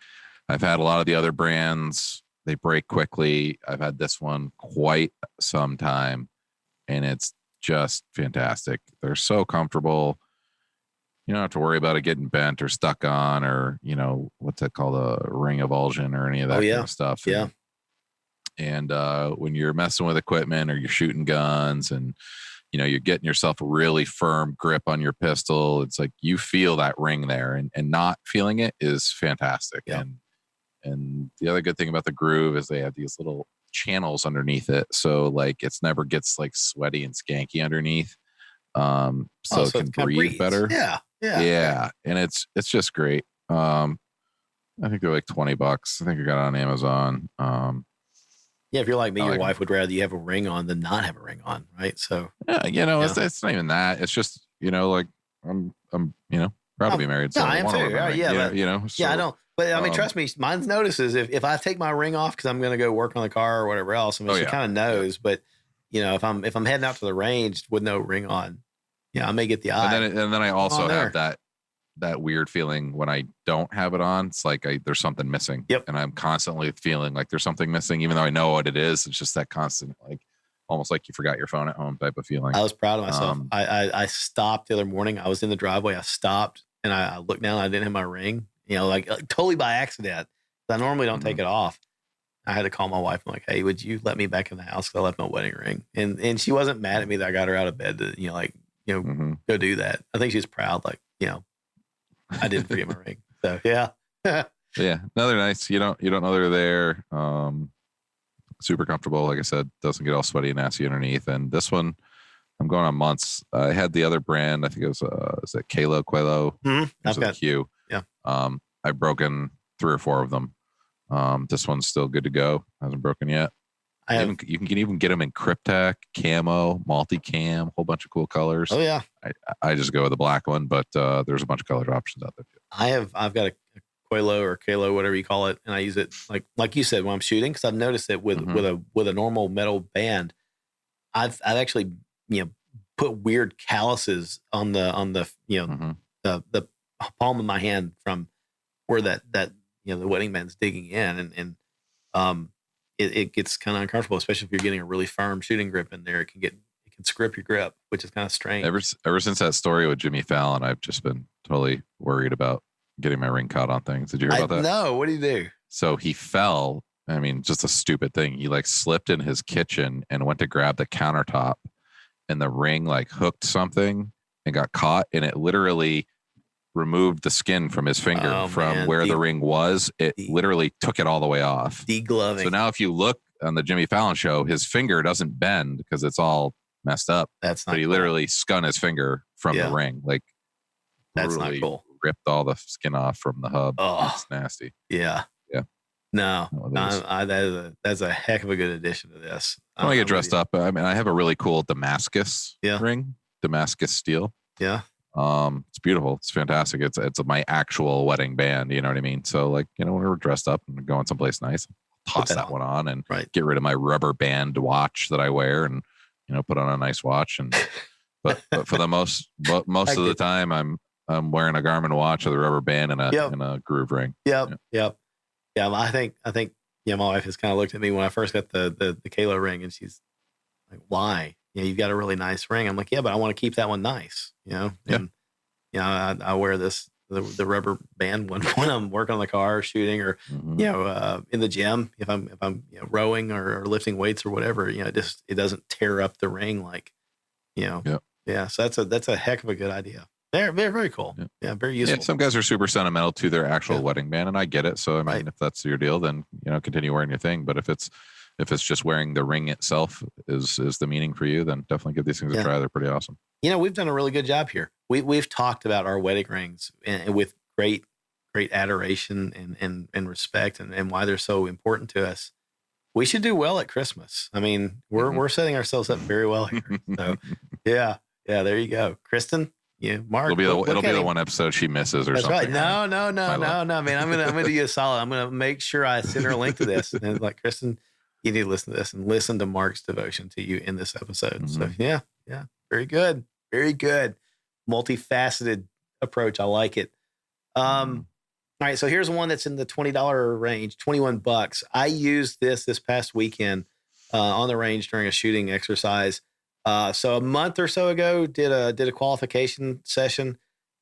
I've had a lot of the other brands. They break quickly. I've had this one quite some time, and it's just fantastic. They're so comfortable. You don't have to worry about it getting bent or stuck on, or what's that called, a ring avulsion or any of that kind of stuff. Yeah. And when you're messing with equipment or you're shooting guns, and you're getting yourself a really firm grip on your pistol, it's like you feel that ring there, and not feeling it is fantastic. Yeah. And the other good thing about the Groove is they have these little channels underneath it, so like it's never gets like sweaty and skanky underneath. So it can breathe better. Yeah. And it's just great. I think they're like $20. I think I got it on Amazon. If you're like me, your wife would rather you have a ring on than not have a ring on, right? So it's not even that. It's just like I'm proud to be married. So I am too. I don't. But I mean, trust me, mine notices if I take my ring off because I'm going to go work on the car or whatever else. I mean, she kind of knows. But if I'm heading out to the range with no ring on, I may get the eye. And then I also have that weird feeling when I don't have it on. It's like there's something missing. Yep. And I'm constantly feeling like there's something missing, even though I know what it is. It's just that constant, like almost like you forgot your phone at home type of feeling. I was proud of myself. I stopped the other morning. I was in the driveway. I stopped and I looked down. I didn't have my ring. Like totally by accident. I normally don't take it off. I had to call my wife. I'm like, hey, would you let me back in the house? Because I left my wedding ring. And she wasn't mad at me that I got her out of bed to, go do that. I think she's proud. Like, I didn't forget my ring. So yeah. Yeah. No, they're nice. You don't know they're there. Super comfortable. Like I said, doesn't get all sweaty and nasty underneath. And this one, I'm going on months. I had the other brand. I think it was, is it Quelo? I've got Q. Yeah. I've broken 3 or 4 of them. This one's still good to go. Hasn't broken yet. You can even get them in Cryptech, camo, multi-cam, whole bunch of cool colors. Oh yeah. I just go with the black one, but there's a bunch of color options out there too. I've got a Quelo or Kalo, whatever you call it, and I use it like you said when I'm shooting, because I've noticed that with a normal metal band, I've actually put weird calluses on the the palm of my hand from where that the wedding band's digging in, and it gets kind of uncomfortable, especially if you're getting a really firm shooting grip in there. It can script your grip, which is kind of strange. Ever since that story with Jimmy Fallon, I've just been totally worried about getting my ring caught on things. Did you hear about that? No, what do you do? So he fell. I mean, just a stupid thing. He like slipped in his kitchen and went to grab the countertop, and the ring like hooked something and got caught, and it literally removed the skin from his finger from where the ring was. It literally took it all the way off. Degloving. So now if you look on the Jimmy Fallon show, his finger doesn't bend because it's all messed up. That's not But he cool. literally spun his finger from the ring. Like, that's not cool. Ripped all the skin off from the hub. Oh, it's nasty. Yeah. Yeah. No, that's a heck of a good addition to this. I want to get dressed up. I mean, I have a really cool Damascus ring, Damascus steel. Yeah. It's beautiful. It's fantastic. It's my actual wedding band. You know what I mean? So like, when we're dressed up and going someplace nice, toss that one on and get rid of my rubber band watch that I wear and, put on a nice watch. And, but for the most of the time, I'm wearing a Garmin watch with a rubber band and a groove ring. Yep. Yeah. I think, my wife has kind of looked at me when I first got the Kalo ring, and she's like, why? You've got a really nice ring. I'm like, yeah, but I want to keep that one nice, And, I wear the rubber band when I'm working on the car, shooting, or, in the gym, if I'm rowing or lifting weights or whatever, it doesn't tear up the ring. Like, yeah. So that's a heck of a good idea. They're very, very cool. Yeah. Very useful. Yeah, some guys are super sentimental to their actual wedding band, and I get it. So I mean, if that's your deal, then continue wearing your thing. But if it's just wearing the ring itself is the meaning for you, then definitely give these things a try. They're pretty awesome. We've done a really good job here. We've talked about our wedding rings and with great adoration and respect and why they're so important to us. We should do well at Christmas. I mean, we're setting ourselves up very well here. So yeah, there you go, Kristen. Yeah, Mark. It'll be the one episode she misses or something. Right. No, man. I'm gonna do you a solid. I'm gonna make sure I send her a link to this. And like, Kristen, you need to listen to this and listen to Mark's devotion to you in this episode. So yeah, very good, very good, multifaceted approach. I like it. All right, so here's one that's in the $20 range, $21. I used this past weekend on the range during a shooting exercise. So a month or so ago, did a qualification session,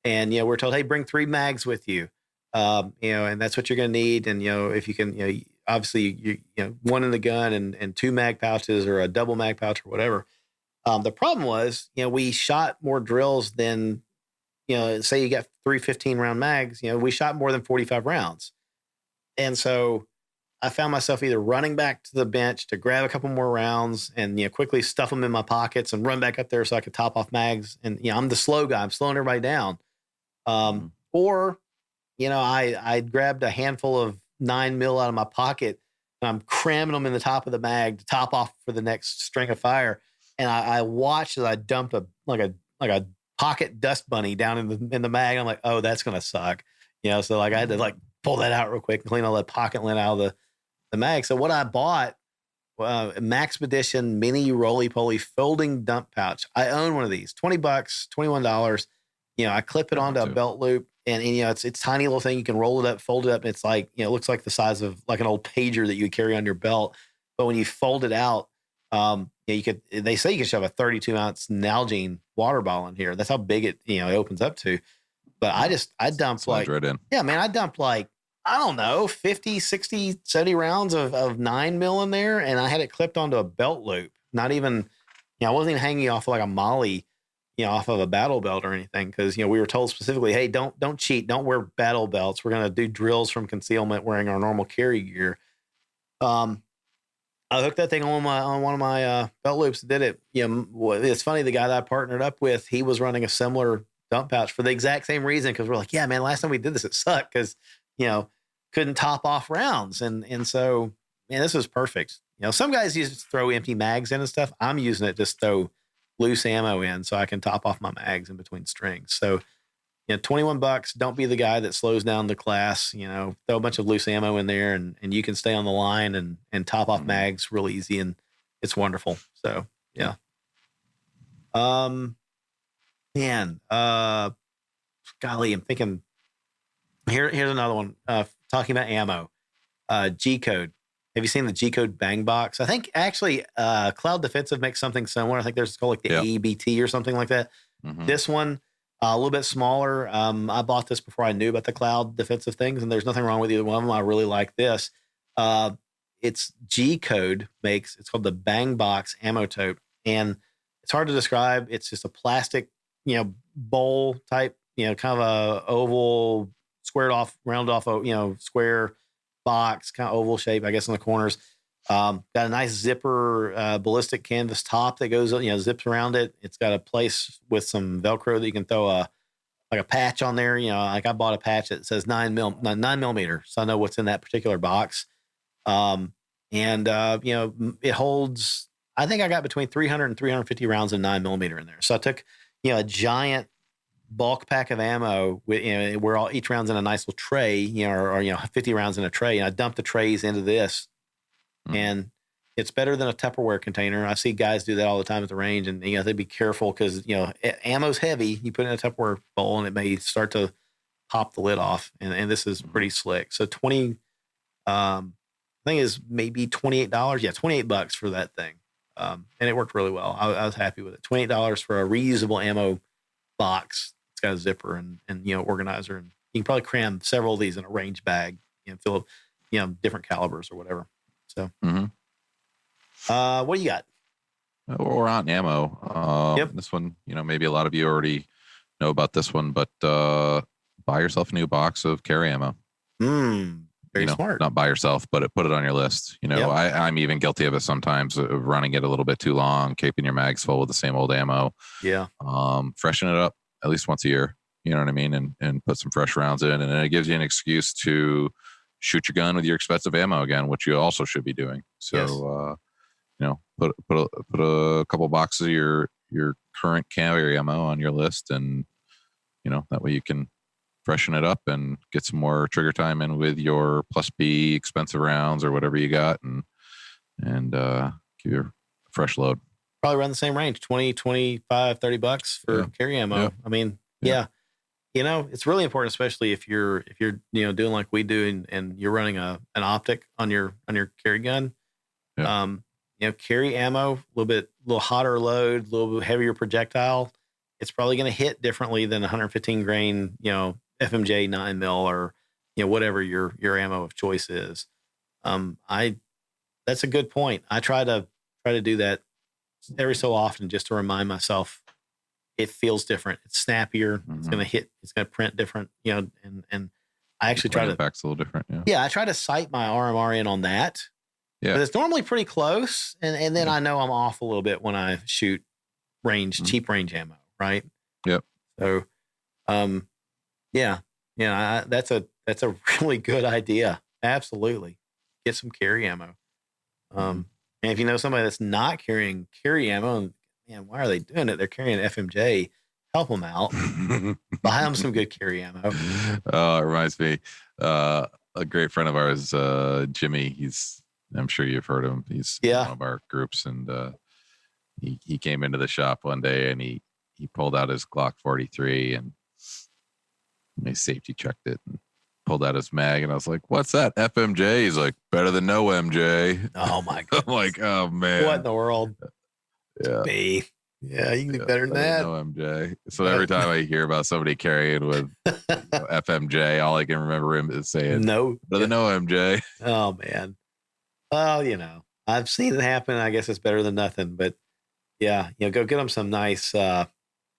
and we're told, hey, bring 3 mags with you, and that's what you're going to need. And if you can, obviously you one in the gun and 2 mag pouches or a double mag pouch or whatever. The problem was, we shot more drills than, say you got 3 15-round mags. We shot more than 45 rounds, and so I found myself either running back to the bench to grab a couple more rounds and, quickly stuff them in my pockets and run back up there so I could top off mags. And, I'm the slow guy. I'm slowing everybody down. Or, I grabbed a handful of 9mm out of my pocket and I'm cramming them in the top of the mag to top off for the next string of fire. And I watched as I dumped a pocket dust bunny down in the mag. I'm like, oh, that's going to suck. So like I had to pull that out real quick and clean all that pocket lint out of the mag. So what I bought, Maxpedition mini roly-poly folding dump pouch. I own one of these, $20, $21. I clip it onto a belt loop, and it's tiny little thing. You can roll it up, fold it up. And it's like, it looks like the size of like an old pager that you would carry on your belt. But when you fold it out, they say you can shove a 32-ounce Nalgene water bottle in here. That's how big it opens up to. But I dumped I dumped I don't know, 50, 60, 70 rounds of 9mm in there. And I had it clipped onto a belt loop. Not even, I wasn't even hanging off like a molly, off of a battle belt or anything. Cause we were told specifically, hey, don't cheat. Don't wear battle belts. We're going to do drills from concealment wearing our normal carry gear. I hooked that thing on one of my belt loops and did it. It's funny. The guy that I partnered up with, he was running a similar dump pouch for the exact same reason. Cause we're like, yeah, man, last time we did this, it sucked. Cause, couldn't top off rounds. And so, man, this was perfect. Some guys use throw empty mags in and stuff. I'm using it to throw loose ammo in so I can top off my mags in between strings. So, $21. Don't be the guy that slows down the class, throw a bunch of loose ammo in there and you can stay on the line and top off mags real easy. And it's wonderful. So, yeah. Golly, I'm thinking here's another one. Talking about ammo, G-Code. Have you seen the G-Code bang box? I think actually Cloud Defensive makes something similar. I think there's called like the ABT or something like that. This one, A little bit smaller. I bought this before I knew about the cloud defensive things, and there's nothing wrong with either one of them. I really like this. It's G Code makes. It's called the Bang Box Ammo Tote, and it's hard to describe. It's just a plastic, bowl type, kind of a oval, squared off, rounded off, square box, kind of oval shape, I guess, in the corners. Got a nice zipper, ballistic canvas top that goes, zips around it. It's got a place with some Velcro that you can throw a patch on there. Like I bought a patch that says 9 millimeter. So I know what's in that particular box. It holds, I think I got between 300 and 350 rounds of 9 millimeter in there. So I took, a giant bulk pack of ammo with, where each round's in a nice little tray, or 50 rounds in a tray. And I dumped the trays into this. And it's better than a Tupperware container. I see guys do that all the time at the range, and they'd be careful because ammo's heavy. You put it in a Tupperware bowl, and it may start to pop the lid off. And this is pretty slick. So I think is maybe $28. Yeah, $28 for that thing, and it worked really well. I was happy with it. $28 for a reusable ammo box. It's got a zipper and organizer, and you can probably cram several of these in a range bag and fill different calibers or whatever. So, what do you got? We're on ammo. Yep. This one, maybe a lot of you already know about this one, but buy yourself a new box of carry ammo. Very smart. Not buy yourself, but put it on your list. Yep. I'm even guilty of it sometimes, of running it a little bit too long, keeping your mags full with the same old ammo. Yeah. Freshen it up at least once a year. You know what I mean? And put some fresh rounds in, and then it gives you an excuse to shoot your gun with your expensive ammo again, which you also should be doing. So, yes. Put a couple boxes of your current carry ammo on your list, and that way you can freshen it up and get some more trigger time in with your plus B expensive rounds or whatever you got, and give you a fresh load. Probably around the same range, 20, 25, $30 for carry ammo. Yeah. I mean, yeah. It's really important, especially if you're doing like we do and you're running an optic on your carry gun. Yeah. Carry ammo, a little hotter load, a little bit heavier projectile. It's probably going to hit differently than 115 grain, FMJ 9 mil or whatever your ammo of choice is. That's a good point. I try to do that every so often just to remind myself it feels different. It's snappier. Mm-hmm. It's going to hit. It's going to print different. And I actually try to. Impact's a little different. Yeah, I try to sight my RMR in on that. Yeah, but it's normally pretty close, and then I know I'm off a little bit when I shoot cheap range ammo, right? Yep. So, that's a really good idea. Absolutely, get some carry ammo. And if you know somebody that's not carrying carry ammo, and man, why are they doing it? They're carrying FMJ. Help them out. Buy them some good carry ammo. Oh, it reminds me. A great friend of ours, Jimmy. I'm sure you've heard of him. He's in one of our groups, and he came into the shop one day and he pulled out his Glock 43 and he safety checked it and pulled out his mag, and I was like, "What's that? FMJ?" He's like, "Better than no MJ." Oh my god! I'm like, "Oh man, what in the world?" Yeah, yeah, you can do better than that. No MJ. So every time I hear about somebody carrying with FMJ, all I can remember him is saying, "No, better than no MJ." Oh man. Well, I've seen it happen. I guess it's better than nothing. But yeah, go get them some nice. I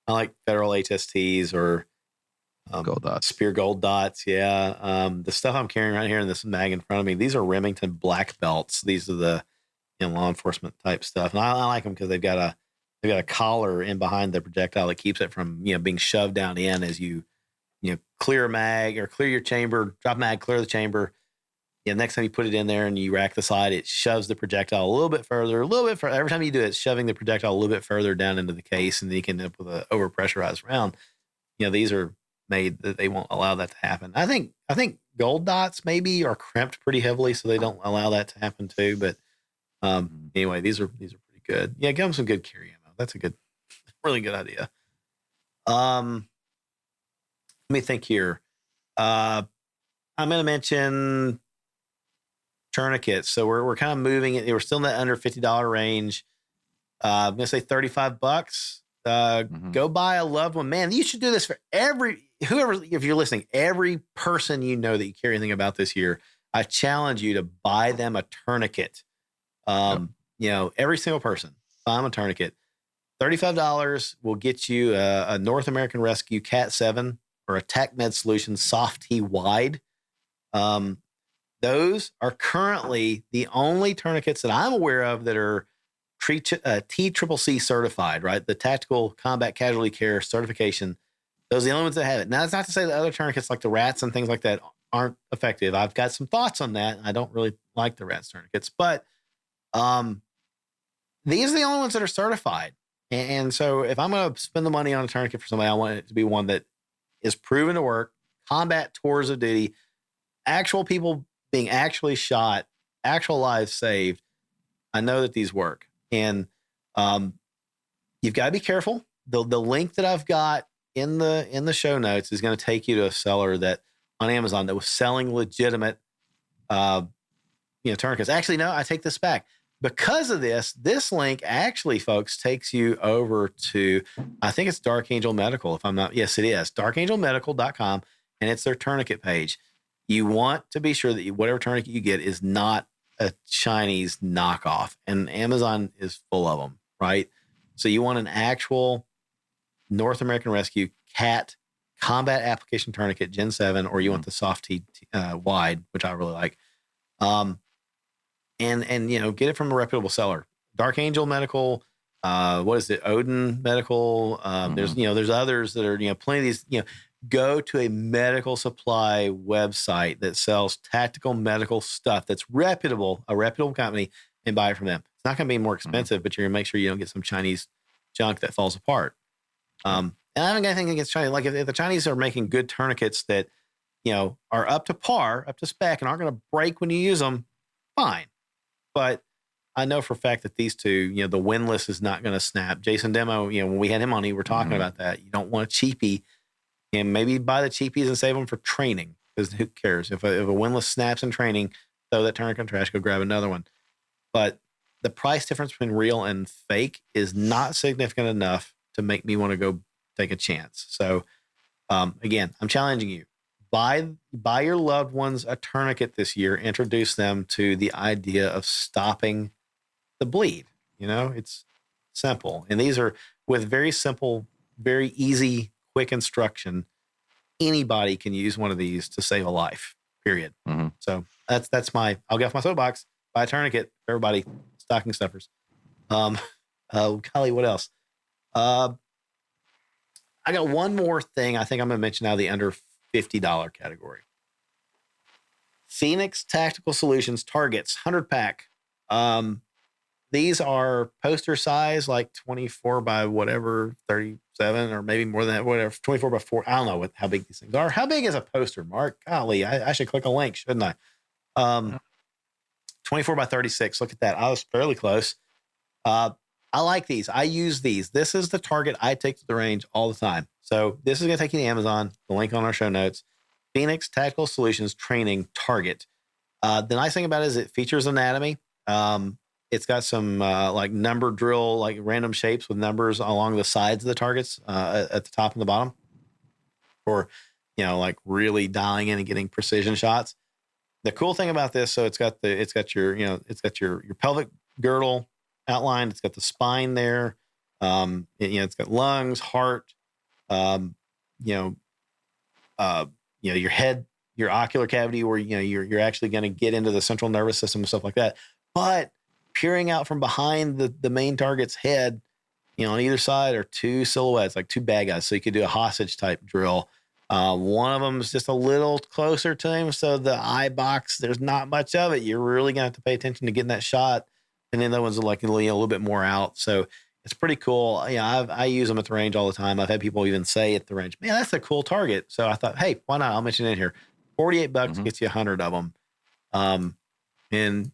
like Federal HSTs or Gold Dots. Spear Gold Dots. Yeah. The stuff I'm carrying right here in this mag in front of me, these are Remington black belts. These are the law enforcement type stuff, and I like them because they've got a collar in behind the projectile that keeps it from being shoved down in as you clear a mag or clear your chamber, drop mag, clear the chamber. Next time you put it in there and you rack the side, it shoves the projectile a little bit further. Every time you do it, it's shoving the projectile a little bit further down into the case, and then you can end up with an overpressurized round. These are made that they won't allow that to happen. I think Gold Dots maybe are crimped pretty heavily, so they don't allow that to happen too. But anyway, these are pretty good. Yeah, give them some good carry ammo. That's a really good idea. Let me think here. I'm going to mention tourniquets. So we're kind of moving it. We're still in that under $50 range. I'm going to say $35. Go buy a loved one. Man, you should do this for whoever, if you're listening, every person you know that you care anything about this year, I challenge you to buy them a tourniquet. Every single person, buy them a tourniquet. $35 will get you a North American Rescue Cat 7 or a TACMed Solutions Soft T Wide. Those are currently the only tourniquets that I'm aware of that are TCCC certified, right? The Tactical Combat Casualty Care certification. Those are the only ones that have it. Now, that's not to say that other tourniquets like the rats and things like that aren't effective. I've got some thoughts on that. I don't really like the rats tourniquets, but these are the only ones that are certified. And so if I'm going to spend the money on a tourniquet for somebody, I want it to be one that is proven to work, combat tours of duty, actual people being actually shot, actual lives saved. I know that these work. And you've got to be careful. The link that I've got in the show notes is going to take you to a seller that on Amazon that was selling legitimate tourniquets. Actually, no, I take this back. Because of this link actually, folks, takes you over to, I think it's Dark Angel Medical. If I'm not, yes, it is. darkangelmedical.com, and it's their tourniquet page. You want to be sure that whatever tourniquet you get is not a Chinese knockoff, and Amazon is full of them, right? So you want an actual North American Rescue CAT combat application tourniquet Gen 7, or you want the Soft T Wide, which I really like. And get it from a reputable seller. Dark Angel Medical, what is it? Odin Medical. There's others that are, plenty of these, go to a medical supply website that sells tactical medical stuff that's reputable, a reputable company, and buy it from them. It's not going to be more expensive, but you're going to make sure you don't get some Chinese junk that falls apart. And I haven't got anything against China. Like if the Chinese are making good tourniquets that, are up to par, up to spec, and aren't going to break when you use them, fine. But I know for a fact that these two, the windlass is not going to snap. Jason Demo, when we had him on, we were talking about that. You don't want a cheapie, and maybe buy the cheapies and save them for training, because who cares? If a windlass snaps in training, throw that tourniquet in the trash, go grab another one. But the price difference between real and fake is not significant enough to make me want to go take a chance. So, again, I'm challenging you. Buy your loved ones a tourniquet this year. Introduce them to the idea of stopping the bleed. It's simple. And these are with very simple, very easy, quick instruction. Anybody can use one of these to save a life, period. Mm-hmm. So that's I'll get off my soapbox, buy a tourniquet, everybody, stocking stuffers. Golly, what else? I got one more thing I think I'm going to mention now, the under $50 category. Phoenix Tactical Solutions Targets 100 pack. These are poster size, like 24 by whatever, 37 or maybe more than that, whatever, 24 by 4. I don't know how big these things are. How big is a poster, Mark? Golly, I should click a link, shouldn't I? 24 by 36. Look at that. I was fairly close. I like these. I use these. This is the target I take to the range all the time. So this is going to take you to Amazon, the link on our show notes. Phoenix Tactical Solutions Training Target. The nice thing about it is it features anatomy. It's got some like number drill, like random shapes with numbers along the sides of the targets at the top and the bottom, for like really dialing in and getting precision shots. The cool thing about this, so it's got your pelvic girdle outlined. It's got the spine there. It's got lungs, heart. Your head, your ocular cavity, where you're actually going to get into the central nervous system and stuff like that. But peering out from behind the main target's head, on either side are two silhouettes, like two bad guys. So you could do a hostage type drill. One of them is just a little closer to him, so the eye box, there's not much of it. You're really going to have to pay attention to getting that shot. And then the ones are like a little bit more out. So it's pretty cool. I use them at the range all the time. I've had people even say at the range, man, that's a cool target. So I thought, hey, why not? I'll mention it in here. $48 gets you 100 of them. And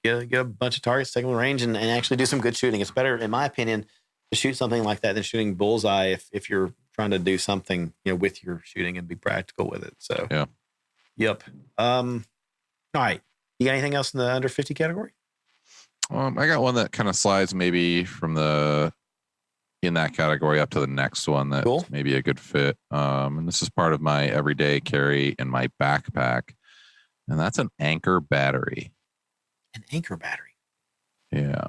get a bunch of targets, take them to the range, and actually do some good shooting. It's better, in my opinion, to shoot something like that than shooting bullseye if you're trying to do something, with your shooting and be practical with it. So, yeah. Yep. All right. You got anything else in the under 50 category? I got one that kind of slides maybe from the in that category up to the next one that's Cool. maybe a good fit. And this is part of my everyday carry in my backpack, and that's an Anker battery. An Anker battery. Yeah.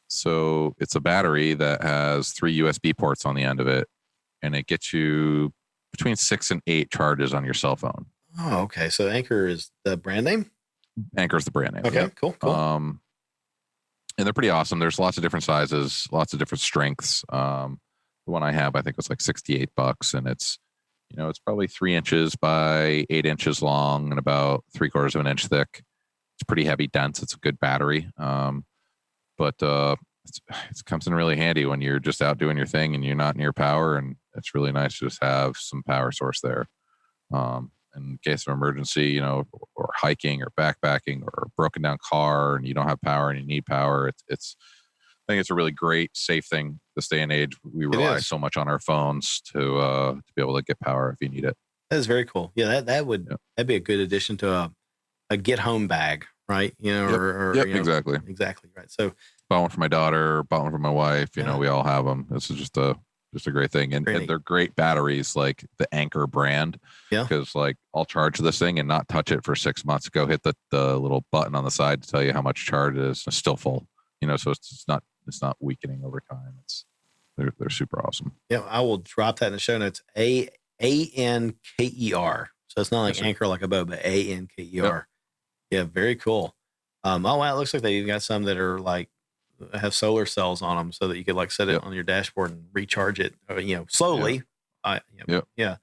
So it's a battery that has 3 USB ports on the end of it, and it gets you between 6 and 8 charges on your cell phone. Oh, okay. So Anker is the brand name? Anker's the brand name. Okay, yeah. cool. And they're pretty awesome. There's lots of different sizes, lots of different strengths. The one I have, I think, was like $68, and it's, it's probably 3 inches by 8 inches long and about 3/4 of an inch thick. It's pretty heavy, dense. It's a good battery. But it comes in really handy when you're just out doing your thing and you're not near power, and it's really nice to just have some power source there. In case of emergency, or hiking or backpacking or a broken down car and you don't have power and you need power. I think it's a really great, safe thing this day and age. We rely so much on our phones to be able to get power if you need it. That is very cool. Yeah, that'd be a good addition to a get home bag, right? Exactly. Exactly. Right. So bought one for my daughter, bought one for my wife, we all have them. This is just a great thing. And they're great batteries, like the Anker brand. Yeah. Because I'll charge this thing and not touch it for 6 months. Go hit the little button on the side to tell you how much charge it is. It's still full. So it's not weakening over time. They're super awesome. Yeah, I will drop that in the show notes. Anker. So it's not like Anchor like a boat, but Anker. Yep. Yeah, very cool. Oh wow, it looks like they even got some that are like have solar cells on them, so that you could like set it on your dashboard and recharge it, slowly. Yeah. And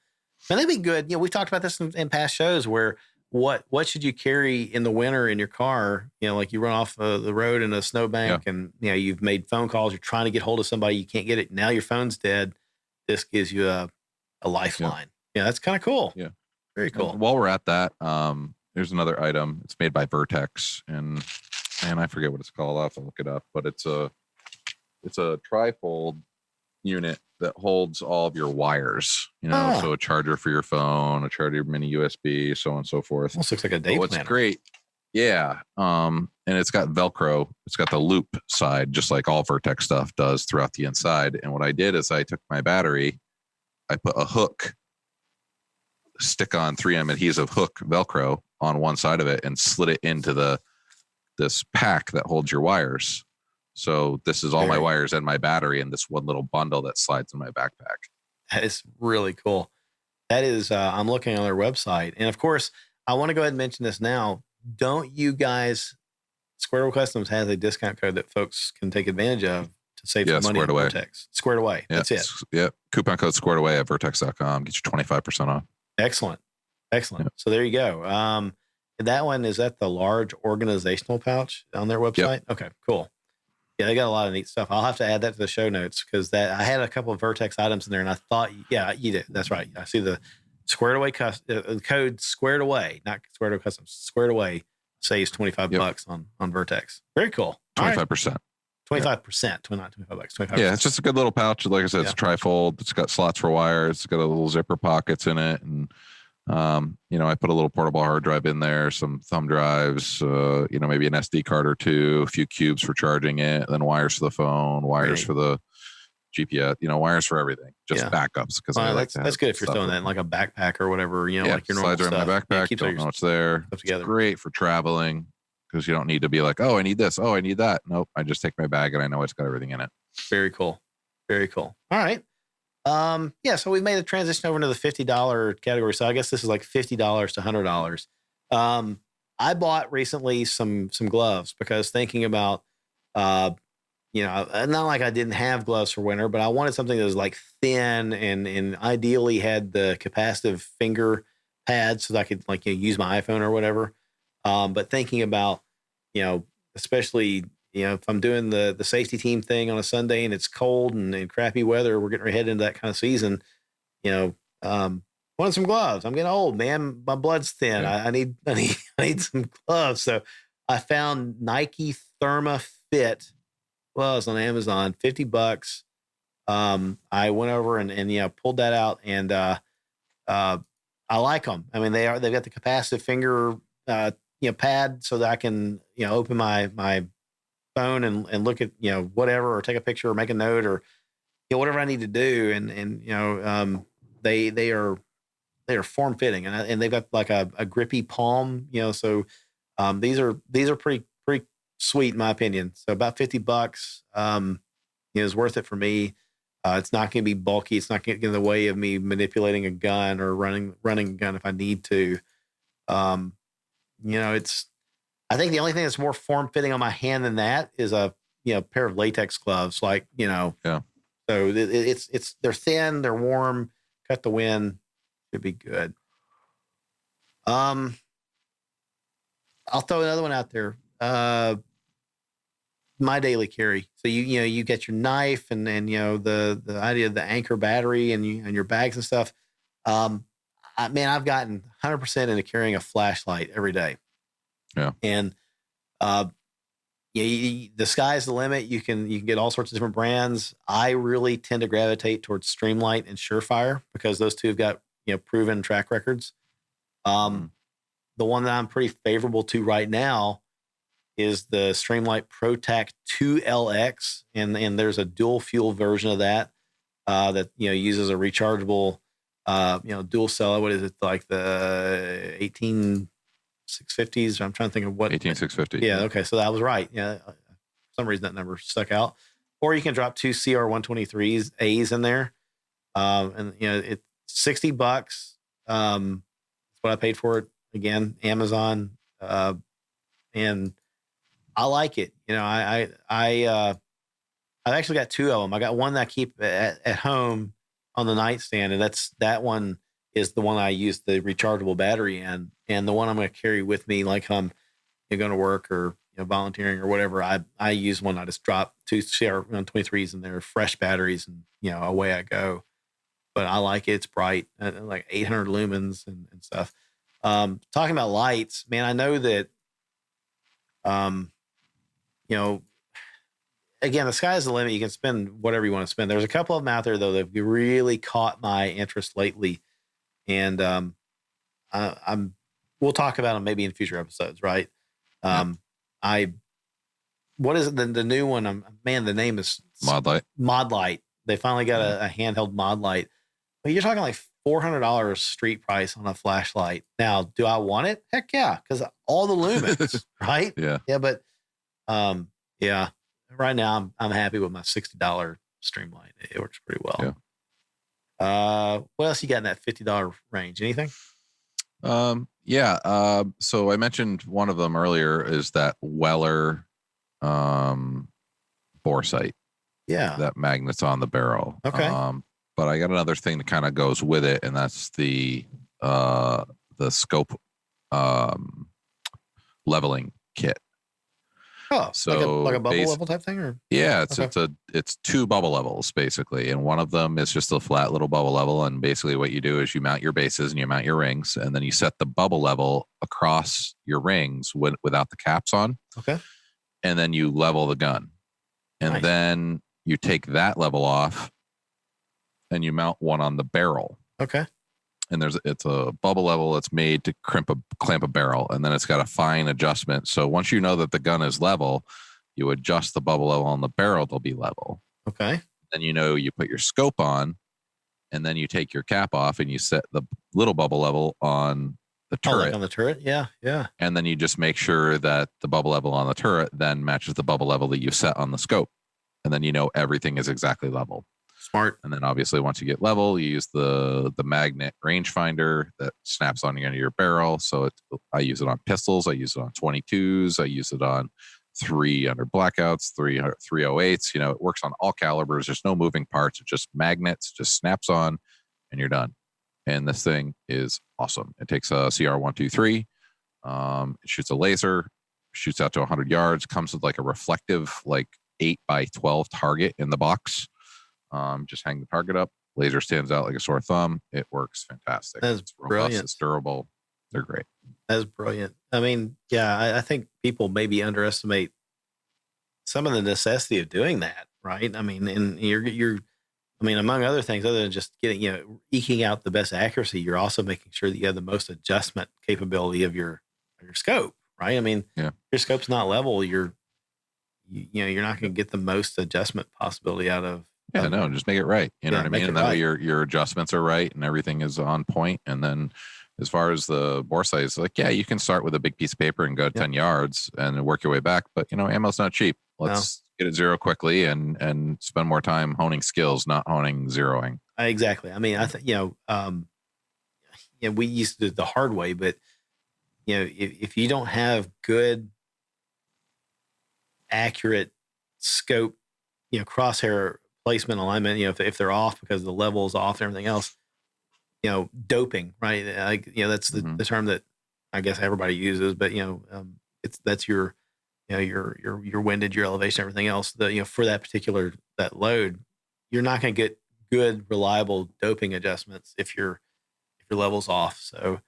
that'd be good. We've talked about this in past shows where what should you carry in the winter in your car? Like you run off the road in a snowbank and, you've made phone calls. You're trying to get hold of somebody. You can't get it. Now your phone's dead. This gives you a lifeline. Yeah, that's kind of cool. Yeah. Very cool. And while we're at that, there's another item. It's made by Vertex, and I forget what it's called. I'll have to look it up, but it's a trifold unit that holds all of your wires, so a charger for your phone, a charger mini USB, so on and so forth. Almost looks like a day planner. What's great. Yeah. And it's got Velcro. It's got the loop side, just like all Vertex stuff does throughout the inside. And what I did is I took my battery, I put a hook, stick-on 3M adhesive hook Velcro on one side of it and slid it into this pack that holds your wires. So this is all my wires and my battery in this one little bundle that slides in my backpack. That is really cool. That is, I'm looking on their website. And of course, I want to go ahead and mention this now. Don't you guys, Squared Away Customs has a discount code that folks can take advantage of to save some money on Vertex. Squared Away. Yeah, that's it. Yeah. Coupon code Squared Away at vertex.com. Get you 25% off. Excellent. Yeah. So there you go. That one, is that the large organizational pouch on their website? Yep. Okay, cool. Yeah, they got a lot of neat stuff. I'll have to add that to the show notes because I had a couple of Vertex items in there, and I thought, you did. That's right. I see the Squared Away code Squared Away, not Squared Away Customs. Squared Away saves $25 on Vertex. Very cool. 25%. 25%, not $25. 25%. Yeah, it's just a good little pouch. Like I said, it's a trifold. It's got slots for wires. It's got a little zipper pockets in it, and I put a little portable hard drive in there, some thumb drives, maybe an SD card or two, a few cubes for charging it, then wires for the phone, wires for the GPS, wires for everything, just backups. Because that's good if you're throwing that in like a backpack or whatever, like your normal slides around stuff. my backpack, don't know what's there. It's great for traveling because you don't need to be like, oh, I need this, oh, I need that. Nope, I just take my bag and I know it's got everything in it. Very cool. Very cool. All right. So we've made the transition over into the $50 category. So I guess this is like $50 to $100. I bought recently some gloves because thinking about, not like I didn't have gloves for winter, but I wanted something that was like thin and ideally had the capacitive finger pads so that I could use my iPhone or whatever. But thinking about, especially, if I'm doing the safety team thing on a Sunday and it's cold and crappy weather, we're getting our head into that kind of season, wanted some gloves. I'm getting old, man. My blood's thin. Yeah. I need some gloves. So I found Nike Therma Fit gloves on Amazon, $50. I went over and pulled that out and I like them. I mean, they've got the capacitive finger, pad so that I can, open my phone and look at, whatever, or take a picture or make a note or, whatever I need to do. And they are form fitting, and they've got like a grippy palm, so these are pretty sweet in my opinion. So about $50 is worth it for me. It's not going to be bulky. It's not going to get in the way of me manipulating a gun or running a gun if I need to. I think the only thing that's more form fitting on my hand than that is a pair of latex gloves. Like, Yeah. So they're thin, they're warm, cut the wind, should be good. I'll throw another one out there. My daily carry. So you get your knife and the idea of the anchor battery and your bags and stuff. I've gotten 100% into carrying a flashlight every day. Yeah. And the sky's the limit. You can get all sorts of different brands. I really tend to gravitate towards Streamlight and Surefire because those two have got proven track records. The one that I'm pretty favorable to right now is the Streamlight ProTac 2LX, and there's a dual fuel version of that that uses a rechargeable dual cell. What is it, like the 18650s? I'm trying to think of what 18650. Yeah, okay, so that was right. Yeah, for some reason that number stuck out. Or you can drop two CR123s A's in there, and it's $60. That's what I paid for it. Again, Amazon, and I like it. I've actually got two of them. I got one that I keep at home on the nightstand, and that one is the one I use the rechargeable battery in, and the one I'm going to carry with me, like I'm going to work or volunteering or whatever. I use one. I just drop two CR123s in there, fresh batteries, and away I go. But I like it. It's bright, like 800 lumens and stuff. Talking about lights, man, I know that, again, the sky is the limit. You can spend whatever you want to spend. There's a couple of them out there though that have really caught my interest lately, and we'll talk about them maybe in future episodes, right? What is it? The new one? The name is Mod Light. They finally got a handheld Mod Light. But you're talking like $400 street price on a flashlight. Now, do I want it? Heck yeah, because all the lumens, right? Yeah. Yeah, but right now I'm happy with my $60 Streamlight. It works pretty well. Yeah. What else you got in that $50 range? Anything? So I mentioned one of them earlier is that Weller bore sight. Yeah. That magnet's on the barrel. Okay. But I got another thing that kind of goes with it, and that's the scope leveling kit. Oh, so like a bubble level type thing, or yeah, it's two bubble levels basically, and one of them is just a flat little bubble level, and basically what you do is you mount your bases and you mount your rings, and then you set the bubble level across your rings without the caps on. Okay, and then you level the gun, and then you take that level off. And you mount one on the barrel. Okay. And it's a bubble level that's made to clamp a barrel, and then it's got a fine adjustment. So once you know that the gun is level, you adjust the bubble level on the barrel to be level. Okay. Then you put your scope on, and then you take your cap off and you set the little bubble level on the turret. Like on the turret? Yeah, yeah. And then you just make sure that the bubble level on the turret then matches the bubble level that you set on the scope. And then everything is exactly level. Smart. And then obviously once you get level, you use the magnet rangefinder that snaps on your barrel. So I use it on pistols. I use it on 22s. I use it on 300 blackouts, 308s. It works on all calibers. There's no moving parts. It's just magnets, just snaps on, and you're done. And this thing is awesome. It takes a CR123. It shoots a laser, shoots out to 100 yards, comes with like a reflective, like 8x12 target in the box. Just hang the target up. Laser stands out like a sore thumb. It works fantastic. That's brilliant. It's durable. They're great. That's brilliant. I mean, yeah, I think people maybe underestimate some of the necessity of doing that, right? I mean, and you're among other things, other than just getting, eking out the best accuracy, you're also making sure that you have the most adjustment capability of your scope, right? I mean, your scope's not level. You're not going to get the most adjustment possibility out of Yeah, no, just make it right. You know what I mean? And that way your adjustments are right and everything is on point. And then as far as the bore size, like, yeah, you can start with a big piece of paper and go 10 yards and work your way back. But, ammo's not cheap. Let's get it zero quickly and spend more time honing skills, not honing zeroing. Exactly. I mean, I think, we used to do it the hard way, but, if you don't have good, accurate scope, crosshair placement alignment, if they're off because the level is off and everything else, doping, right? That's the term that I guess everybody uses, but that's your windage, your elevation, everything else that, for that particular, that load, you're not going to get good, reliable doping adjustments if your level's off. So,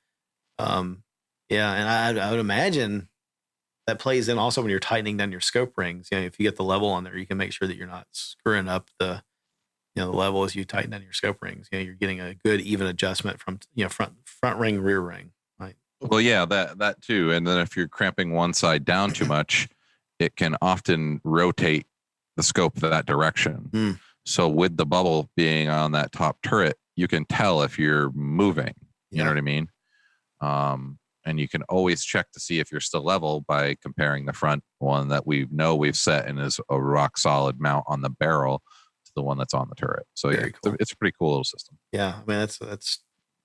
and I would imagine that plays in also when you're tightening down your scope rings. If you get the level on there, you can make sure that you're not screwing up the level as you tighten down your scope rings. You're getting a good even adjustment from front ring, rear ring. Right. Well, yeah, that too. And then if you're cramping one side down too much, it can often rotate the scope that direction. So with the bubble being on that top turret, you can tell if you're moving. You know what I mean? And you can always check to see if you're still level by comparing the front one that we've set and is a rock solid mount on the barrel to the one that's on the turret. So cool. It's a pretty cool little system. Yeah, I mean that's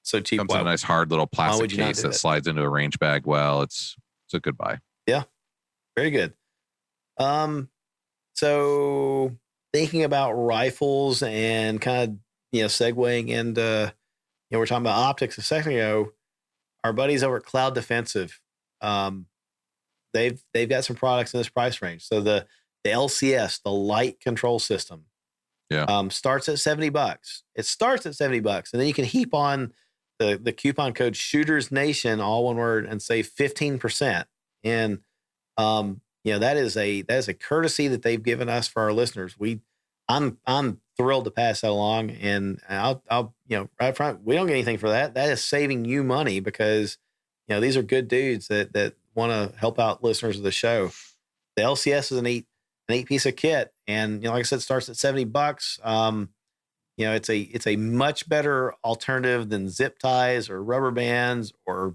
so cheap. Comes in a nice hard little plastic case that slides into a range bag. Well, it's a good buy. Yeah, very good. So thinking about rifles and kind of segueing into we're talking about optics a second ago. Our buddies over at Cloud Defensive, they've got some products in this price range. So the LCS, the light control system, starts at $70. It starts at $70, and then you can heap on the coupon code Shooters Nation, all one word, and save 15%. And that is a courtesy that they've given us for our listeners. I'm thrilled to pass that along, and I'll right front, we don't get anything for that. That is saving you money because these are good dudes that want to help out listeners of the show. The LCS is a neat piece of kit, and like I said, it starts at $70. It's a much better alternative than zip ties or rubber bands or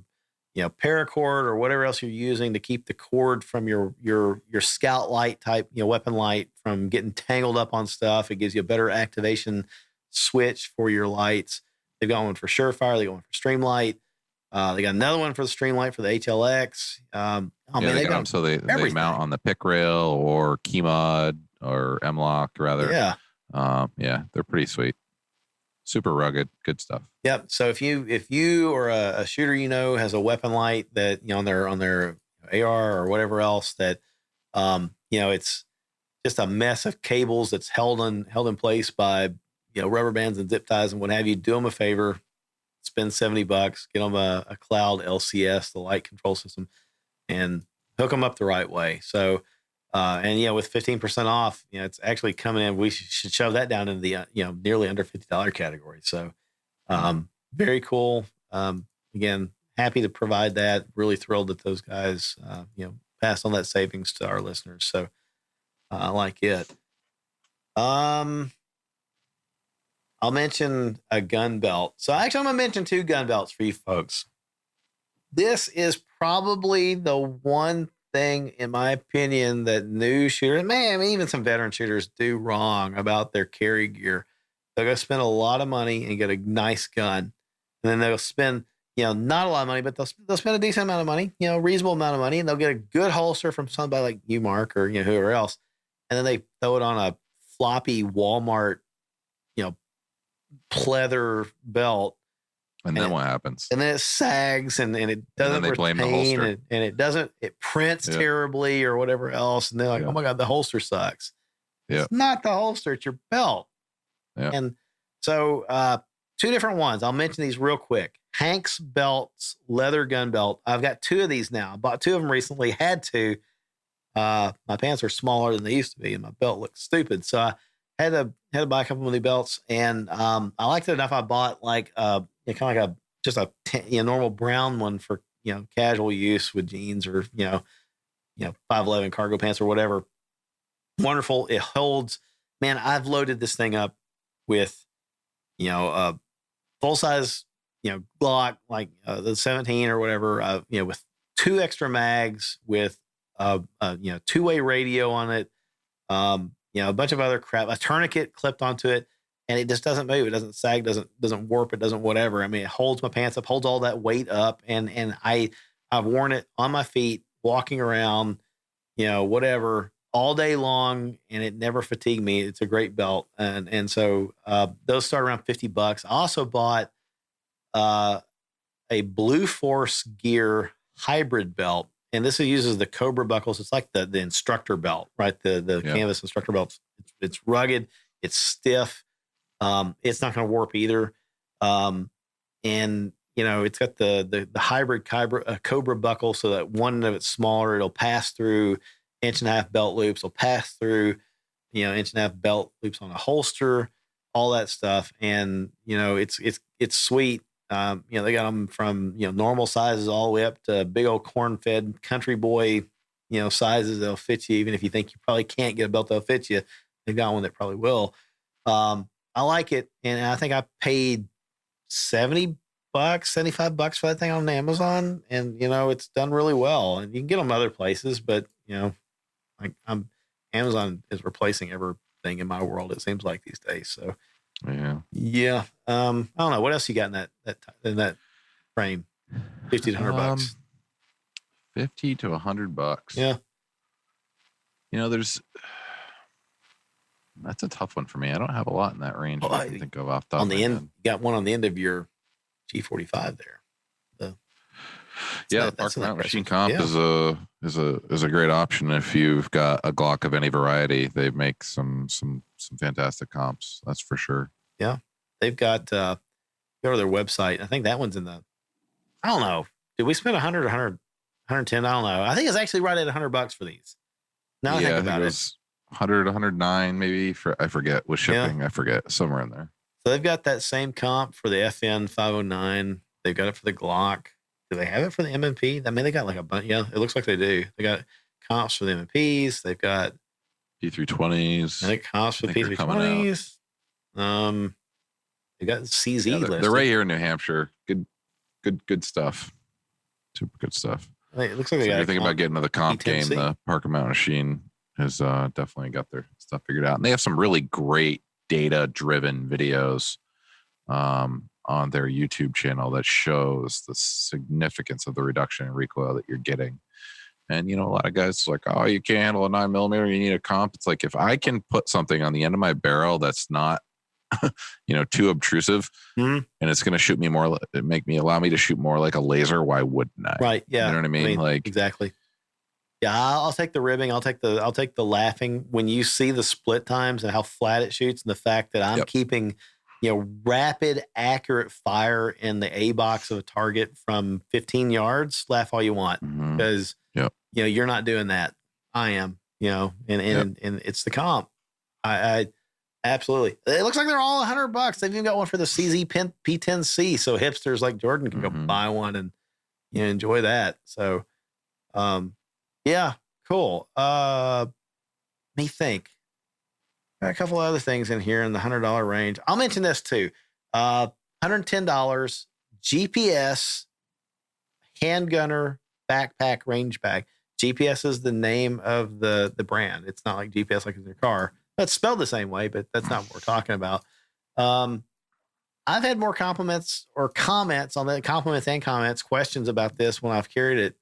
paracord or whatever else you're using to keep the cord from your scout light type, weapon light from getting tangled up on stuff. It gives you a better activation switch for your lights. They've got one for Surefire. They got one for Streamlight. They got another one for the Streamlight for the HLX. They got them so they mount on the pick rail or key mod or M-Lock rather. Yeah. They're pretty sweet. Super rugged, good stuff. Yep. So if you or a shooter has a weapon light that on their AR or whatever else that it's just a mess of cables that's held in place by rubber bands and zip ties and what have you, do them a favor, spend $70, get them a Cloud LCS, the light control system, and hook them up the right way. So with 15% off, it's actually coming in. We should shove that down into the, nearly under $50 category. So, very cool. Again, happy to provide that. Really thrilled that those guys, passed on that savings to our listeners. So, I like it. I'll mention a gun belt. So actually, I'm going to mention 2 gun belts for you folks. This is probably the one thing, in my opinion, that new shooters, even some veteran shooters do wrong about their carry gear. They'll go spend a lot of money and get a nice gun. And then they'll spend, not a lot of money, but they'll spend a decent amount of money, reasonable amount of money, and they'll get a good holster from somebody like you, Mark, or, whoever else. And then they throw it on a floppy Walmart, pleather belt. And then what happens? And then it sags and it doesn't blame the holster. And it prints terribly or whatever else. And they're like, oh my God, the holster sucks. It's not the holster, it's your belt. And so 2 different ones. I'll mention these real quick. Hank's Belts leather gun belt. I've got 2 of these now. I bought 2 of them recently, had to. My pants are smaller than they used to be and my belt looks stupid. So I had to buy a couple of these belts, and I liked it enough. I bought kind of like just a normal brown one for casual use with jeans or 511 cargo pants or whatever. Wonderful. It holds man, I've loaded this thing up with, a full size, Glock, like the 17 or whatever, with 2 extra mags, with, two-way radio on it, a bunch of other crap, a tourniquet clipped onto it, and it just doesn't move. It doesn't sag, doesn't warp, it doesn't whatever. I mean, it holds my pants up, holds all that weight up, and I've worn it on my feet, walking around, whatever, all day long, and it never fatigued me. It's a great belt, and so those start around $50. I also bought a Blue Force Gear hybrid belt, and this uses the Cobra buckles. It's like the instructor belt, right? The canvas instructor belt. It's rugged, it's stiff, it's not going to warp either, and it's got the hybrid Cobra buckle, so that one of it's smaller, it'll pass through 1.5-inch belt loops, will pass through 1.5-inch belt loops on a holster, all that stuff, and it's sweet. They got them from normal sizes all the way up to big old corn-fed country boy sizes that'll fit you, even if you think you probably can't get a belt that'll fit you. They've got one that probably will. I like it, and I think I paid $70, $75 for that thing on Amazon, and it's done really well. And you can get them other places, but Amazon is replacing everything in my world, it seems like, these days. So yeah. I don't know what else you got in that frame. $50 to $100. $50 to $100. Yeah. That's a tough one for me. I don't have a lot in that range. I can think of off the top on the end. You got one on the end of your G45 there. Park Mount Machine Comp is a great option if you've got a Glock of any variety. They make some fantastic comps. That's for sure. Yeah, they've got go to their website. I think that one's in the. I don't know. Did we spend 100, 110? I don't know. I think it's actually right at $100 for these. Now I think about it. 100, 109 maybe. I forget with shipping. I forget, somewhere in there. So they've got that same comp for the FN 509. They've got it for the Glock. Do they have it for the M&P? I mean, they got like a bunch. Yeah, it looks like they do. They got comps for the M&Ps. They've got P320s. I think comps for the P320s. They got CZ. They're right here in New Hampshire. Good stuff. Super good stuff. It looks like they got. If you're thinking about getting to the comp P10C. game, the Parker Mountain Machine has definitely got their stuff figured out, and they have some really great data-driven videos on their YouTube channel that shows the significance of the reduction in recoil that you're getting. And, a lot of guys are like, oh, you can't handle a 9mm, you need a comp. It's like, if I can put something on the end of my barrel that's not, too obtrusive, and it's going to shoot me more, allow me to shoot more like a laser, why wouldn't I? Right. Yeah. You know what I mean? Like, exactly. Yeah. I'll take the ribbing. I'll take the laughing. When you see the split times and how flat it shoots, and the fact that I'm keeping rapid, accurate fire in the A box of a target from 15 yards, laugh all you want, because you're not doing that. I am, and it's the comp. I absolutely. It looks like they're all $100. They've even got one for the CZ P10C, so hipsters like Jordan can go buy one and enjoy that. So, cool. Me think. Got a couple other things in here in the $100 range. I'll mention this too. $110 GPS handgunner backpack range bag. GPS is the name of the brand. It's not like GPS like in your car. That's spelled the same way, but that's not what we're talking about. I've had more compliments or comments on that, questions about this when I've carried it.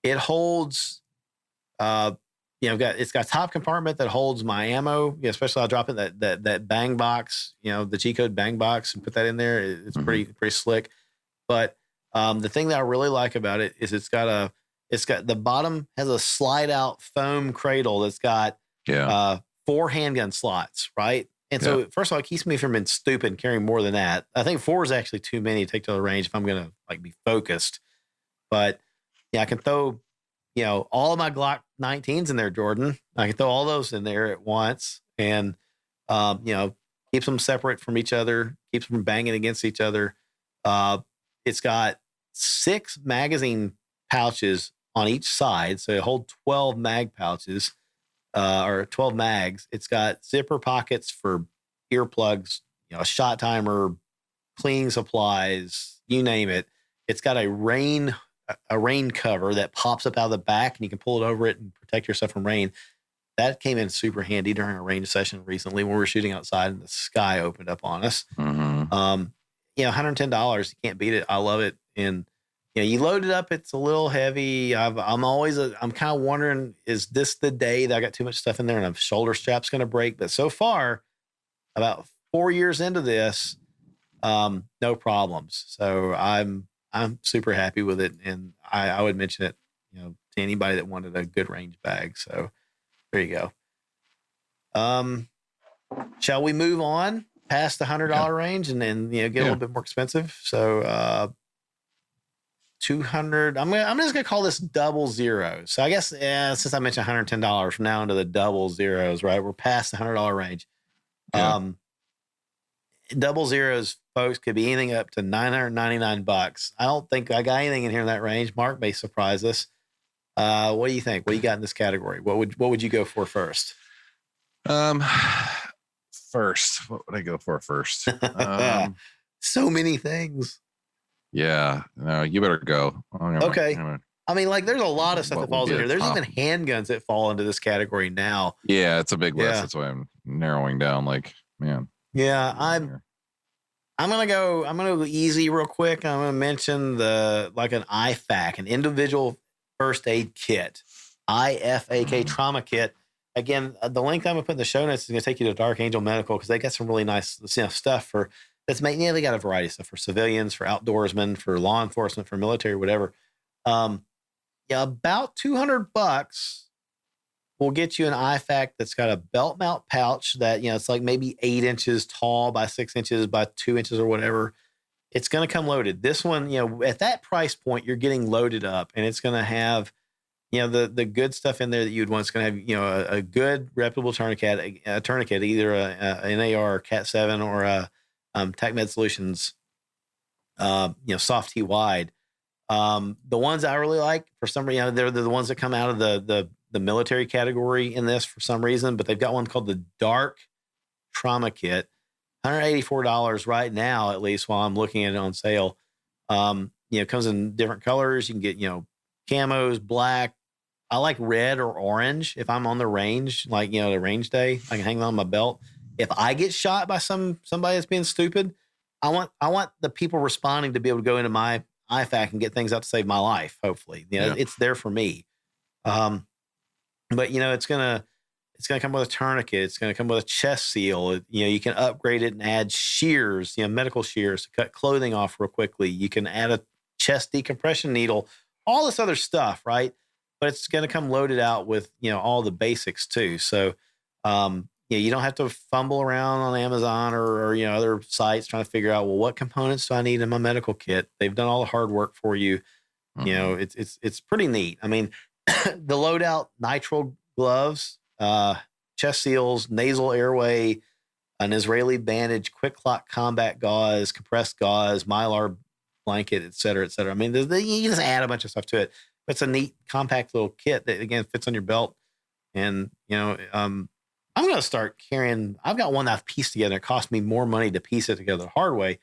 It holds, it's got a top compartment that holds my ammo. Especially I'll drop in that bang box, the G-code bang box, and put that in there. It's pretty slick. But the thing that I really like about it is it's got the bottom has a slide out foam cradle that's got 4 handgun slots, right? And so first of all, it keeps me from being stupid and carrying more than that. I think 4 is actually too many to take to the range if I'm gonna be focused. But I can throw all of my Glock 19s in there, Jordan. I can throw all those in there at once, and keeps them separate from each other, keeps them from banging against each other. It's got 6 magazine pouches on each side, so it holds 12 mag pouches. or 12 mags. It's got zipper pockets for earplugs, a shot timer, cleaning supplies, you name it. It's got a rain cover that pops up out of the back, and you can pull it over it and protect yourself from rain. That came in super handy during a range session recently when we were shooting outside and the sky opened up on us. Mm-hmm. $110, you can't beat it. I love it. And you load it up. It's a little heavy. I'm kind of wondering, is this the day that I got too much stuff in there and a shoulder strap's going to break? But so far, about 4 years into this, no problems. So I'm super happy with it. And I would mention it, to anybody that wanted a good range bag. So there you go. Shall we move on past the $100 range and then get a little bit more expensive? So 200. I'm just gonna call this double zeros. So I guess since I mentioned $110 from now into the double zeros, right? We're past the $100 range. Yeah. Double zeros, folks, could be anything up to $999. I don't think I got anything in here in that range. Mark may surprise us. What do you think? What do you got in this category? What would you go for first? First, what would I go for first? So many things. Yeah, no, you better go. Okay. I mean, there's a lot of stuff that falls in here. There's even handguns that fall into this category now. Yeah, it's a big list. That's why I'm narrowing down. Man. Yeah, I'm gonna go easy real quick. I'm gonna mention an IFAK, an individual first aid kit, IFAK trauma kit. Again, the link I'm gonna put in the show notes is gonna take you to Dark Angel Medical because they got some really nice stuff for that's made. They got a variety of stuff for civilians, for outdoorsmen, for law enforcement, for military, whatever. About $200 will get you an IFAK that's got a belt mount pouch that it's maybe 8 inches tall by 6 inches by 2 inches or whatever. It's going to come loaded. This one, at that price point, you're getting loaded up, and it's going to have, the good stuff in there that you'd want. It's going to have, a good reputable tourniquet, either an AR or Cat 7 or a TechMed Solutions, soft T wide. The ones I really like, for some reason, they're the ones that come out of the military category in this for some reason, but they've got one called the Dark Trauma Kit, $184 right now, at least while I'm looking at it on sale. It comes in different colors. You can get, camos, black. I like red or orange if I'm on the range, the range day. I can hang it on my belt. If I get shot by somebody that's being stupid, I want the people responding to be able to go into my IFAK and get things out to save my life. Hopefully, it's there for me. But it's gonna come with a tourniquet. It's gonna come with a chest seal. You can upgrade it and add shears, medical shears to cut clothing off real quickly. You can add a chest decompression needle, all this other stuff, right? But it's gonna come loaded out with all the basics too. So you don't have to fumble around on Amazon or other sites trying to figure out, well, what components do I need in my medical kit? They've done all the hard work for you. Mm-hmm. It's pretty neat. I mean, the loadout nitrile gloves, chest seals, nasal airway, an Israeli bandage, quick clot combat gauze, compressed gauze, Mylar blanket, et cetera, et cetera. I mean, you just add a bunch of stuff to it. But it's a neat, compact little kit that, again, fits on your belt. And, I'm going to start carrying, I've got one that I've pieced together. It cost me more money to piece it together the hard way.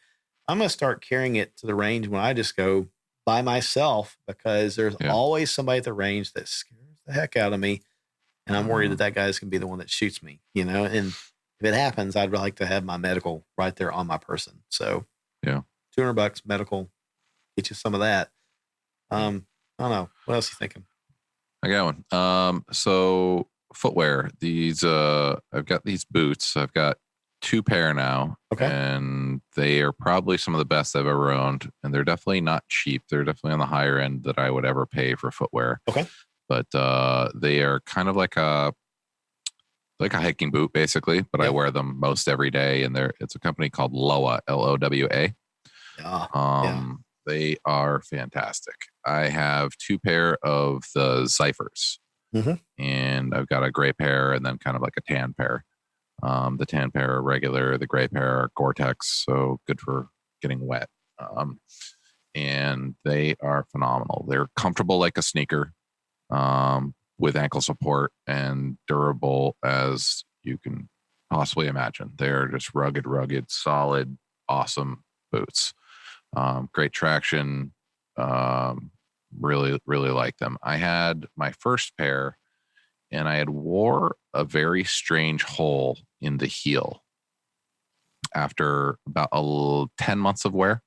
I'm going to start carrying it to the range when I just go by myself, because there's always somebody at the range that scares the heck out of me. And I'm worried that guy's going to be the one that shoots me, and if it happens, I'd like to have my medical right there on my person. So $200 medical, get you some of that. I don't know. What else are you thinking? I got one. So footwear, I've got these boots. I've got 2 pair now. Okay. And they are probably some of the best I've ever owned. And they're definitely not cheap. They're definitely on the higher end that I would ever pay for footwear. Okay. But they are kind of like a hiking boot, basically. But I wear them most every day. And it's a company called Lowa, LOWA. They are fantastic. I have 2 pair of the Cyphers. Mm-hmm. And I've got a gray pair and then kind of like a tan pair. The tan pair are regular, the gray pair are Gore-Tex, so good for getting wet. And they are phenomenal. They're comfortable like a sneaker. with ankle support and durable as you can possibly imagine. They're just rugged, solid, awesome boots. Great traction. Really, really like them. I had my first pair and I had wore a very strange hole in the heel after about 10 months of wear.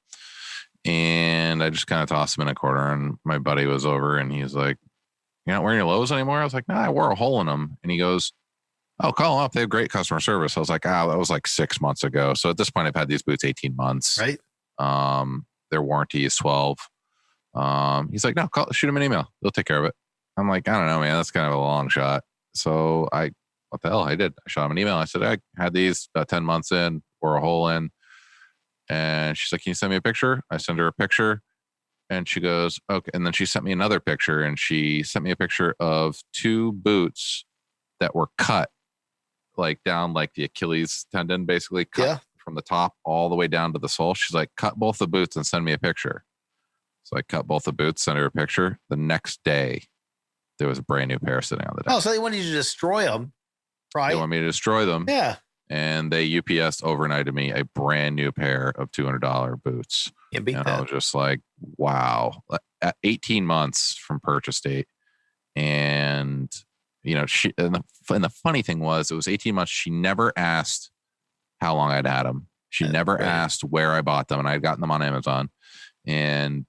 And I just kind of tossed them in a corner, and my buddy was over and he's like, "You're not wearing your lows anymore?" I was like, "No, I wore a hole in them." And he goes, "Oh, call them up. They have great customer service." I was like, that was like 6 months ago. So at this point, I've had these boots 18 months. Right. Their warranty is 12. He's like, "No, shoot him an email. They'll take care of it." I'm like, "I don't know, man. That's kind of a long shot." So what the hell? I did. I shot him an email. I said, "I had these about 10 months in, wore a hole in." And she's like, "Can you send me a picture?" I send her a picture and she goes, "Okay." And then she sent me another picture, and she sent me a picture of 2 boots that were cut like down like the Achilles tendon, basically cut from the top all the way down to the sole. She's like, "Cut both the boots and send me a picture." So I cut both the boots, sent her a picture. The next day, there was a brand new pair sitting on the desk. Oh, so they wanted you to destroy them, right? They want me to destroy them. Yeah. And they UPS overnighted me a brand new pair of $200 boots. Can't beat and that. I was just like, wow. At 18 months from purchase date. And, she, and the funny thing was, it was 18 months. She never asked how long I'd had them. She never asked where I bought them, and I had gotten them on Amazon. And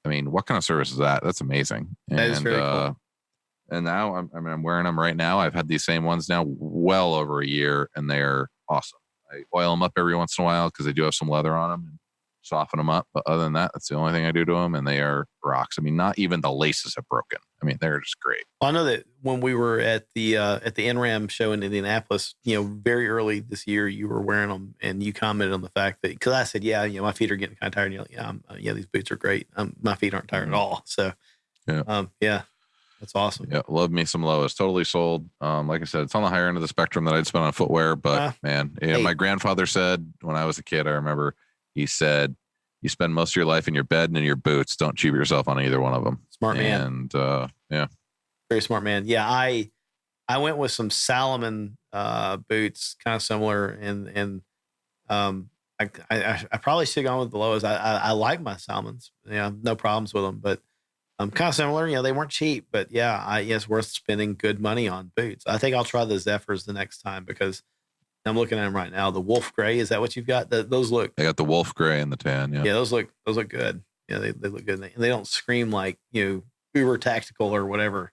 I mean, what kind of service is that? That's amazing. That is very cool. And now I'm wearing them right now. I've had these same ones now well over a year, and they're awesome. I oil them up every once in a while because they do have some leather on them and soften them up. But other than that, that's the only thing I do to them, and they are rocks. I mean, not even the laces have broken. I mean, they're just great. Well, I know that when we were at the NRAM show in Indianapolis, very early this year, you were wearing them, and you commented on the fact that, because I said, my feet are getting kind of tired. And you're like, these boots are great. My feet aren't tired at all. So, that's awesome. Yeah, love me some Lowe's. Totally sold. Like I said, it's on the higher end of the spectrum that I'd spend on footwear. But my grandfather said when I was a kid, I remember he said, "You spend most of your life in your bed and in your boots. Don't cheap yourself on either one of them." Smart man. And very smart man. Yeah, I went with some Salomon boots, kind of similar, and I probably should have gone with the Lowe's. I like my Salomons. No problems with them, but kind of similar. They weren't cheap, but it's worth spending good money on boots. I think I'll try the Zephyrs the next time because I'm looking at them right now. The Wolf Gray, is that what you've got? Those look. I got the Wolf Gray and the tan. Yeah, those look good. Yeah, they look good. And they don't scream like uber tactical or whatever.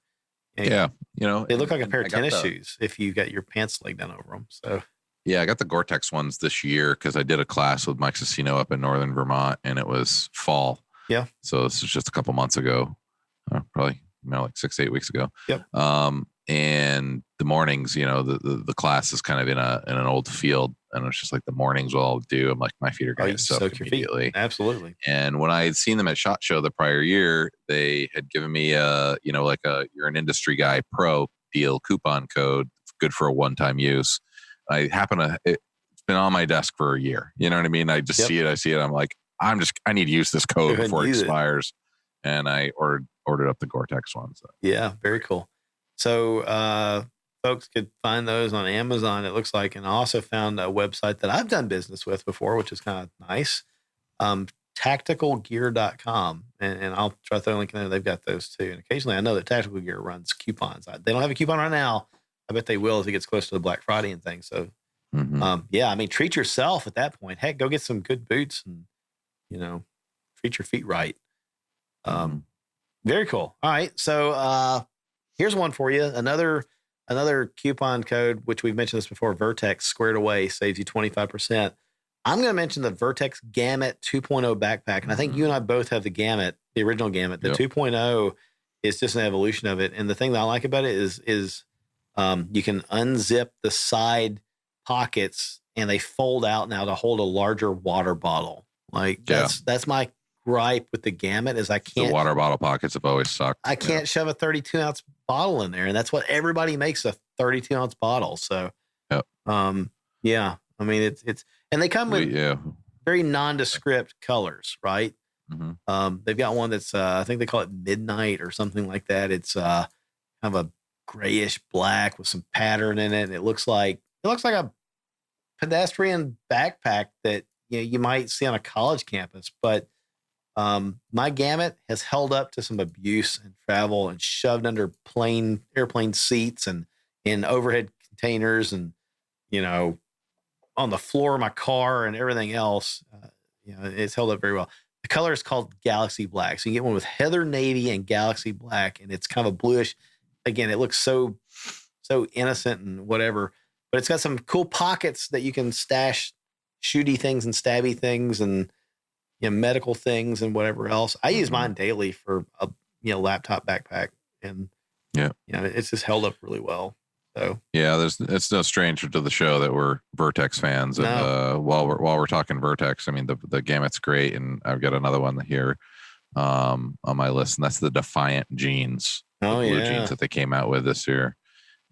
And they look like a pair of tennis shoes if you got your pants laid down over them. So. Yeah, I got the Gore-Tex ones this year because I did a class with Mike Cicino up in northern Vermont, and it was fall. Yeah. So this is just a couple months ago, probably like 6 to 8 weeks ago. Yep. And the mornings, the class is kind of in an old field, and it's just like the mornings will all do. I'm like, my feet are going to soak immediately. Absolutely. And when I had seen them at SHOT Show the prior year, they had given me you're an industry guy pro deal coupon code, good for a one-time use. It's been on my desk for a year. You know what I mean? I just see it. I'm like, I need to use this code before it expires. And I ordered up the Gore-Tex ones. So. Yeah, very cool. So folks could find those on Amazon, it looks like. And I also found a website that I've done business with before, which is kind of nice. Tacticalgear.com. And I'll try to throw a link in there. They've got those too. And occasionally I know that Tactical Gear runs coupons. They don't have a coupon right now. I bet they will as it gets close to the Black Friday and things. So, treat yourself at that point. Heck, go get some good boots and, treat your feet right. Very cool. All right. So, here's one for you. Another coupon code, which we've mentioned this before, Vertex Squared Away saves you 25%. I'm going to mention the Vertex Gamut 2.0 backpack. And I think you and I both have the Gamut, the original Gamut. The 2.0 is just an evolution of it. And the thing that I like about it is you can unzip the side pockets and they fold out now to hold a larger water bottle. That's my gripe with the Gamut is I can't. The water bottle pockets have always sucked. I can't shove a 32-ounce bottle in there, and that's what everybody makes, a 32-ounce bottle. So, I mean it's and they come with very nondescript colors, right? Mm-hmm. They've got one that's I think they call it Midnight or something like that. It's kind kind of a grayish black with some pattern in it. And it looks like a pedestrian backpack that you might see on a college campus. But my Gamut has held up to some abuse and travel and shoved under airplane seats and in overhead containers and on the floor of my car and everything else. It's held up very well. The color is called Galaxy Black. So you get one with Heather Navy and Galaxy Black, and it's kind of a bluish. Again, it looks so innocent and whatever, but it's got some cool pockets that you can stash shooty things and stabby things and medical things and whatever else. I use mine daily for a laptop backpack, and it's just held up really well. So yeah, it's no stranger to the show that we're Vertex fans, and while we're talking Vertex, I mean the Gamut's great, and I've got another one here on my list, and that's the Defiant jeans, blue jeans that they came out with this year,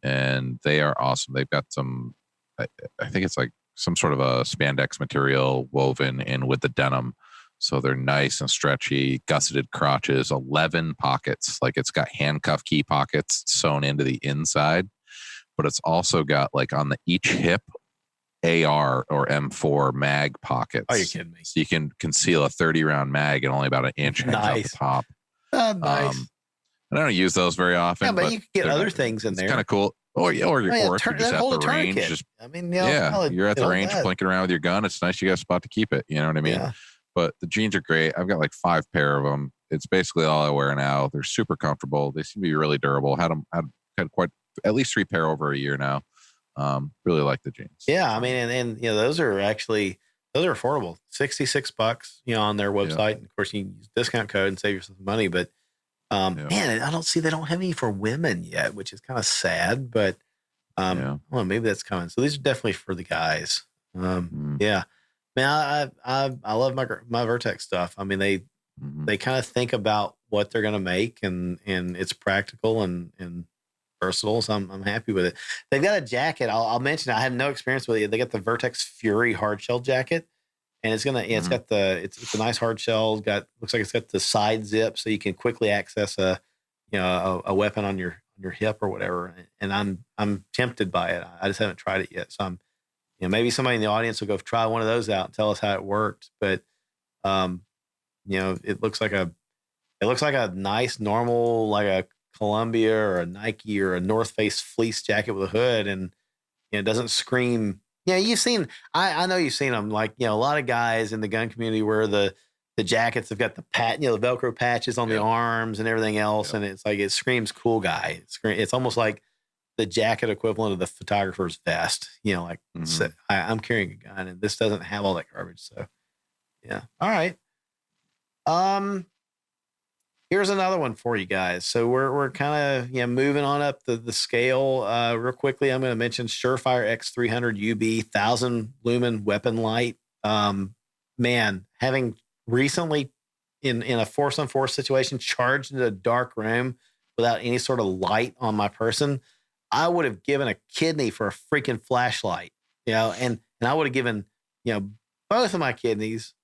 and they are awesome. They've got some, I think it's like some sort of a spandex material woven in with the denim. So they're nice and stretchy, gusseted crotches, 11 pockets. Like it's got handcuff key pockets sewn into the inside, but it's also got like on each hip AR or M4 mag pockets. Oh, you're kidding me. So you can conceal a 30 round mag and only about an inch hangs out the top. Oh, nice. I don't use those very often. Yeah, but you can get other things in there. It's kind of cool. Or if you're just at the range. You're at the range plinking around with your gun. It's nice you got a spot to keep it. You know what I mean? Yeah. But the jeans are great. I've got like 5 pair of them. It's basically all I wear now. They're super comfortable. They seem to be really durable. Had quite at least 3 pair over a year now. Really like the jeans. Yeah, I mean, and those are affordable. $66, on their website. Yeah. And of course, you can use discount code and save yourself some money. But man, I don't see they don't have any for women yet, which is kind of sad. But well, maybe that's coming. So these are definitely for the guys. Yeah. Man, I love my Vertex stuff. I mean, they kind of think about what they're going to make, and it's practical and versatile. So I'm happy with it. They've got a jacket. I'll mention. I had no experience with it. They got the Vertex Fury hard shell jacket, and it's got it's a nice hard shell. Looks like it's got the side zip, so you can quickly access a weapon on your hip or whatever. And I'm tempted by it. I just haven't tried it yet. So I'm. Maybe somebody in the audience will go try one of those out and tell us how it worked. But, it looks like a nice, normal, like a Columbia or a Nike or a North Face fleece jacket with a hood, and it doesn't scream. Yeah, you've seen. I know you've seen them. Like a lot of guys in the gun community wear the jackets have got the the Velcro patches on the arms and everything else, and it's like it screams cool guy. It's almost like the jacket equivalent of the photographer's vest, so I'm carrying a gun and this doesn't have all that garbage. So yeah. All right. Here's another one for you guys. So we're kind of, moving on up the scale, real quickly. I'm going to mention Surefire X300 UB 1000 lumen weapon light. Man, having recently in a force on force situation, charged into a dark room without any sort of light on my person, I would have given a kidney for a freaking flashlight, and I would have given, both of my kidneys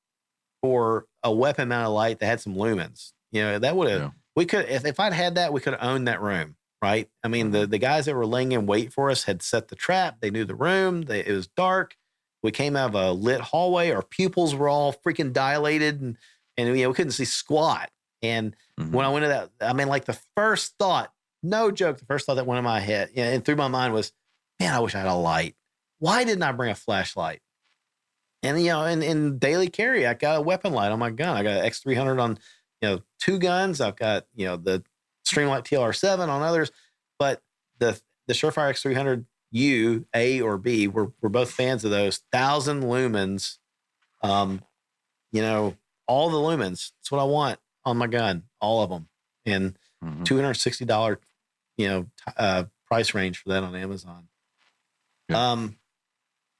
for a weapon mounted light that had some lumens. That would have, we could, if I'd had that, we could have owned that room, right? I mean, the guys that were laying in wait for us had set the trap. They knew the room. It was dark. We came out of a lit hallway. Our pupils were all freaking dilated and we couldn't see squat. And when I went to that, I mean, like the first thought, no joke, the first thought that went in my head and through my mind was, man, I wish I had a light. Why didn't I bring a flashlight? And, in daily carry, I got a weapon light on my gun. I got an X300 on, 2 guns. I've got, the Streamlight TLR7 on others. But the Surefire X300 U, A or B, we're both fans of those. 1000 lumens, all the lumens. That's what I want on my gun, all of them. And $260, price range for that on Amazon. Yeah.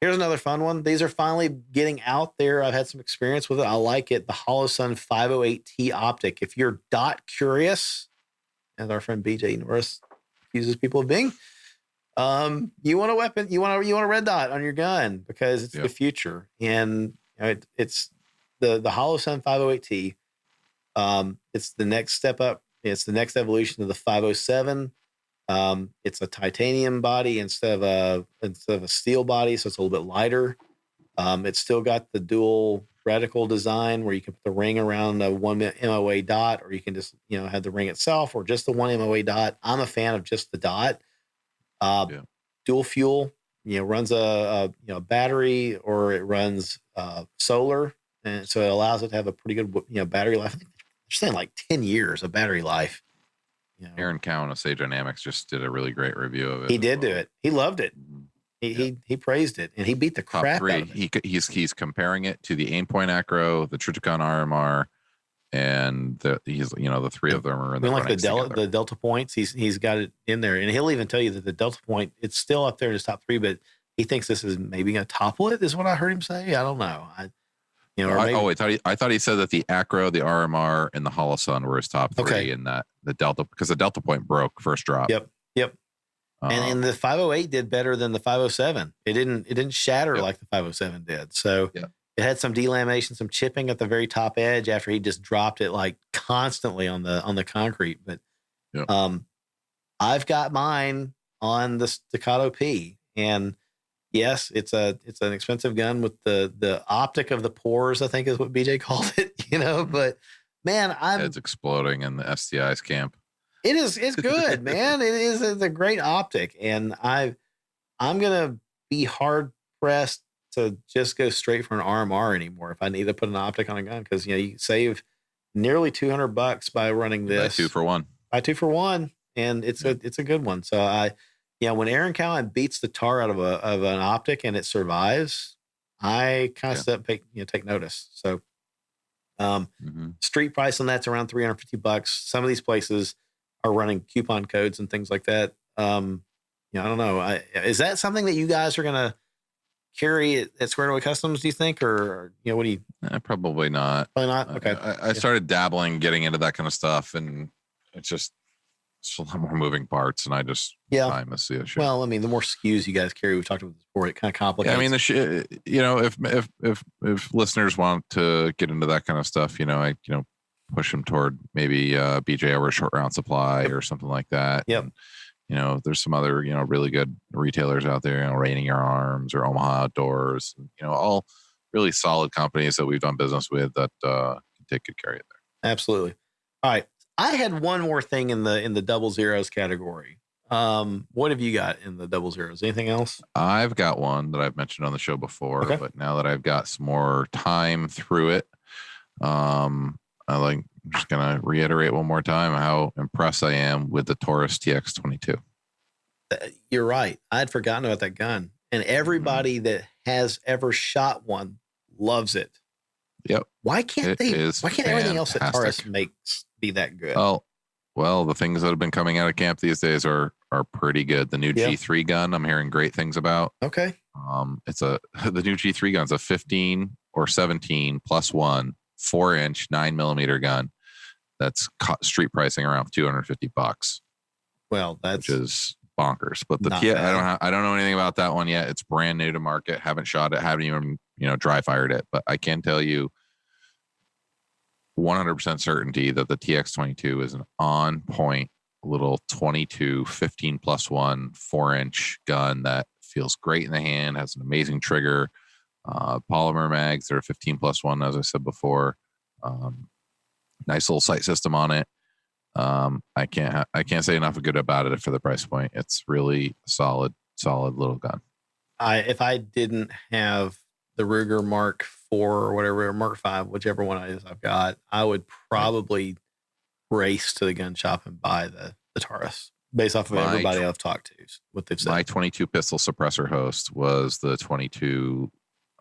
Here's another fun one. These are finally getting out there. I've had some experience with it. I like it. The HoloSun 508T optic. If you're dot curious, as our friend BJ Norris accuses people of being, you want a weapon, you want a red dot on your gun because it's the future. And it's the HoloSun 508T. It's the next step up. It's the next evolution of the 507. It's a titanium body instead of a steel body, so it's a little bit lighter. It's still got the dual reticle design where you can put the ring around the one MOA dot, or you can just have the ring itself, or just the one MOA dot. I'm a fan of just the dot. Dual fuel, runs a battery, or it runs solar, and so it allows it to have a pretty good battery life. I think they're saying like 10 years of battery life. Aaron Cowan of Sage Dynamics just did a really great review of it. He did do it. He loved it. He praised it, and he beat the crap out of it. He's comparing it to the Aimpoint Acro, the Trijicon RMR, and the three of them are in the like the Delta Points. He's got it in there, and he'll even tell you that the Delta Point, it's still up there in his top 3, but he thinks this is maybe going to topple it. Is what I heard him say. I don't know. I thought he said that the Acro, the RMR, and the Holosun were his top 3, and that the Delta, because the Delta Point broke first drop. Yep. And the 508 did better than the 507. It didn't shatter like the 507 did. So it had some delamination, some chipping at the very top edge after he just dropped it like constantly on the concrete. But I've got mine on the Staccato P, and yes, it's an expensive gun with the optic of the pores, I think is what BJ called it. But man, head's exploding in the STI's camp. It's good, man. It's a great optic, and I'm gonna be hard pressed to just go straight for an RMR anymore if I need to put an optic on a gun, because you save nearly $200 by running this. Buy 2 for 1. Buy 2 for 1, and it's a good one. So when Aaron Cowan beats the tar out of an optic and it survives, I kind of take notice. So street price on that's around $350. Some of these places are running coupon codes and things like that. I don't know. Is that something that you guys are going to carry at Squared Away Customs, do you think? Or, what do you? Probably not. Probably not? Okay. I started dabbling, getting into that kind of stuff, and it's a lot more moving parts, and I just time is the issue. Well, I mean, the more SKUs you guys carry, we've talked about this before, it kind of complicates. Yeah, I mean, if listeners want to get into that kind of stuff, I push them toward maybe BJ over a short round supply or something like that. Yep. And, there's some other really good retailers out there, Raining Your Arms or Omaha Outdoors, all really solid companies that we've done business with that can take good care of it there. Absolutely. All right. I had one more thing in the double zeros category. What have you got in the double zeros? Anything else? I've got one that I've mentioned on the show before, but now that I've got some more time through it, I'm just going to reiterate one more time how impressed I am with the Taurus TX22. You're right. I'd forgotten about that gun, and everybody that has ever shot one loves it. Yep. Why can't everything else that Taurus makes be that good? Well, the things that have been coming out of camp these days are pretty good. The new G3 gun, I'm hearing great things about. Okay. The new G3 gun's a 15 or 17 plus 1 4-inch 9mm gun that's street pricing around $250. Well, which is bonkers. But I don't know anything about that one yet. It's brand new to market. Haven't shot it. Haven't even dry fired it. But I can tell you 100% certainty that the TX22 is an on point little 22 15 plus 1 4-inch gun that feels great in the hand. Has an amazing trigger. Polymer mags, they're 15 plus 1, as I said before. Nice little sight system on it. I can't say enough good about it for the price point. It's really solid little gun. If I didn't have the Ruger Mark IV or whatever, or Mark V, whichever one it is I've got, I would probably race to the gun shop and buy the Taurus based off of everybody I've talked to, what they've said. My 22 pistol suppressor host was the 22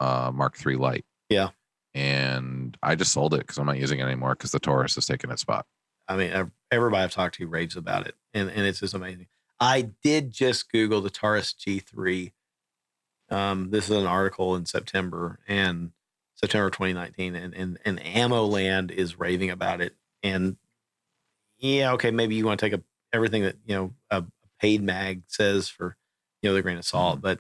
Mark III Lite. Yeah. And I just sold it because I'm not using it anymore because the Taurus has taken its spot. I mean, everybody I've talked to raves about it, and it's just amazing. I did just Google the Taurus G3. This is an article in September 2019, and Ammo Land is raving about it. And maybe you want to take everything that a paid mag says for the grain of salt, but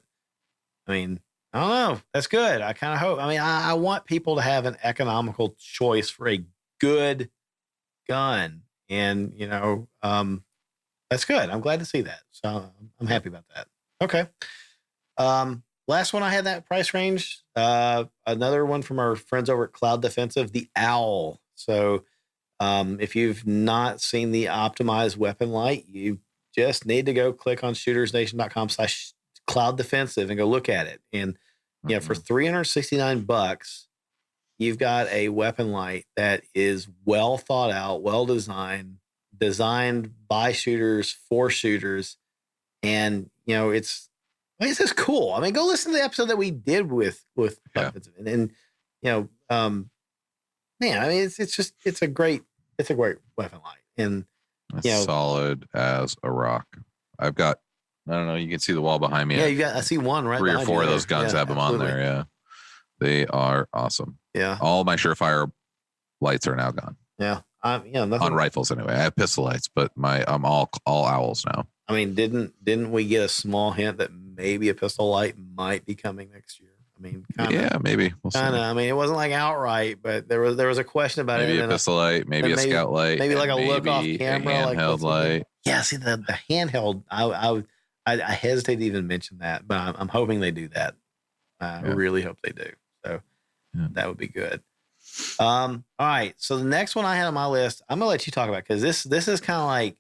I mean, I don't know. That's good. I kind of hope. I mean, I want people to have an economical choice for a good gun, and That's good. I'm glad to see that. So I'm happy about that. Okay. Last one I had that price range. Another one from our friends over at Cloud Defensive, the Owl. So if you've not seen the optimized weapon light, you just need to go click on shootersnation.com/cloud defensive and go look at it. And for $369, you've got a weapon light that is well thought out, well designed by shooters for shooters. And, it's just cool. I mean, go listen to the episode that we did with defensive. And man, I mean, it's a great weapon light. And, it's solid as a rock. I've got, I don't know, you can see the wall behind me. Yeah, I see one right 3 or 4 of those guns have them absolutely. on there. Yeah. They are awesome. Yeah. All my Surefire lights are now gone. Yeah. Nothing on rifles anyway. I have pistol lights, but I'm all owls now. I mean, didn't we get a small hint that maybe a pistol light might be coming next year? I mean, yeah, maybe. We'll see. I mean, it wasn't like outright, but there was a question about maybe it. Maybe a pistol light, maybe a scout light, maybe like a look off camera, handheld light. Yeah, see the handheld. I hesitate to even mention that, but I'm hoping they do that. I really hope they do. So that would be good. All right. So the next one I had on my list, I'm gonna let you talk about because this is kind of like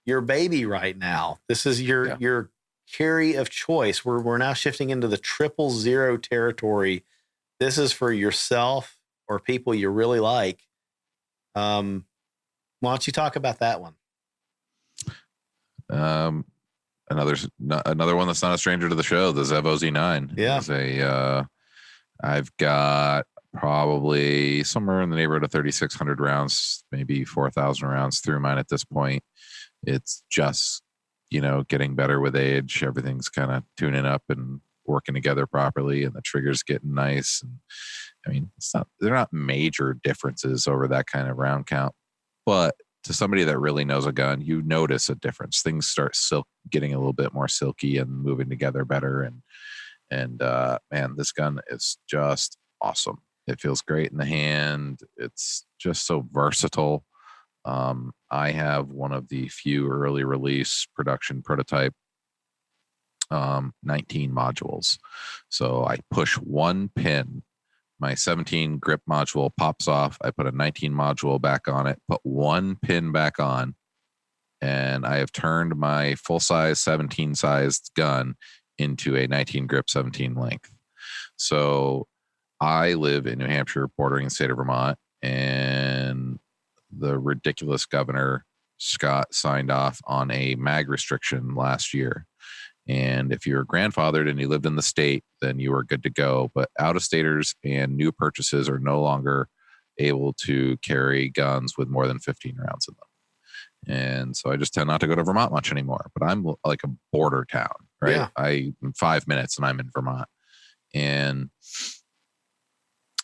your baby right now. This is your carry of choice. We're now shifting into the 000 territory. This is for yourself or people you really like. Why don't you talk about that one? Another one that's not a stranger to the show, the Zev OZ9. Yeah. I've got probably somewhere in the neighborhood of 3,600 rounds, maybe 4,000 rounds through mine at this point. It's just, getting better with age. Everything's kind of tuning up and working together properly, and the trigger's getting nice. And I mean, they're not major differences over that kind of round count, but to somebody that really knows a gun, you notice a difference. Things start getting a little bit more silky and moving together better. And man, this gun is just awesome. It feels great in the hand. It's just so versatile. I have one of the few early release production prototype 19 modules. So I push one pin, my 17 grip module pops off. I put a 19 module back on it, put one pin back on, and I have turned my full size 17 sized gun into a 19 grip 17 length. So I live in New Hampshire, bordering the state of Vermont, and the ridiculous Governor Scott signed off on a mag restriction last year. And if you're grandfathered and you lived in the state, then you are good to go. But out-of-staters and new purchases are no longer able to carry guns with more than 15 rounds in them. And so I just tend not to go to Vermont much anymore. But I'm like a border town, right? Yeah. I'm 5 minutes and I'm in Vermont. And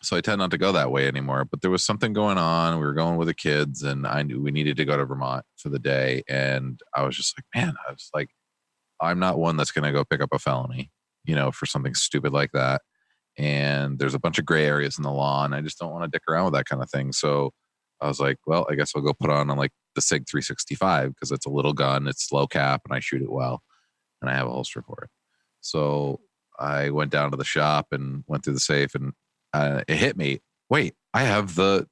so I tend not to go that way anymore. But there was something going on. We were going with the kids, and I knew we needed to go to Vermont for the day. And I was just like, man, I'm not one that's going to go pick up a felony, for something stupid like that. And there's a bunch of gray areas in the law, and I just don't want to dick around with that kind of thing. So I was like, well, I guess I'll go put on like the SIG 365 because it's a little gun, it's low cap, and I shoot it well, and I have a holster for it. So I went down to the shop and went through the safe, and it hit me. Wait, I have the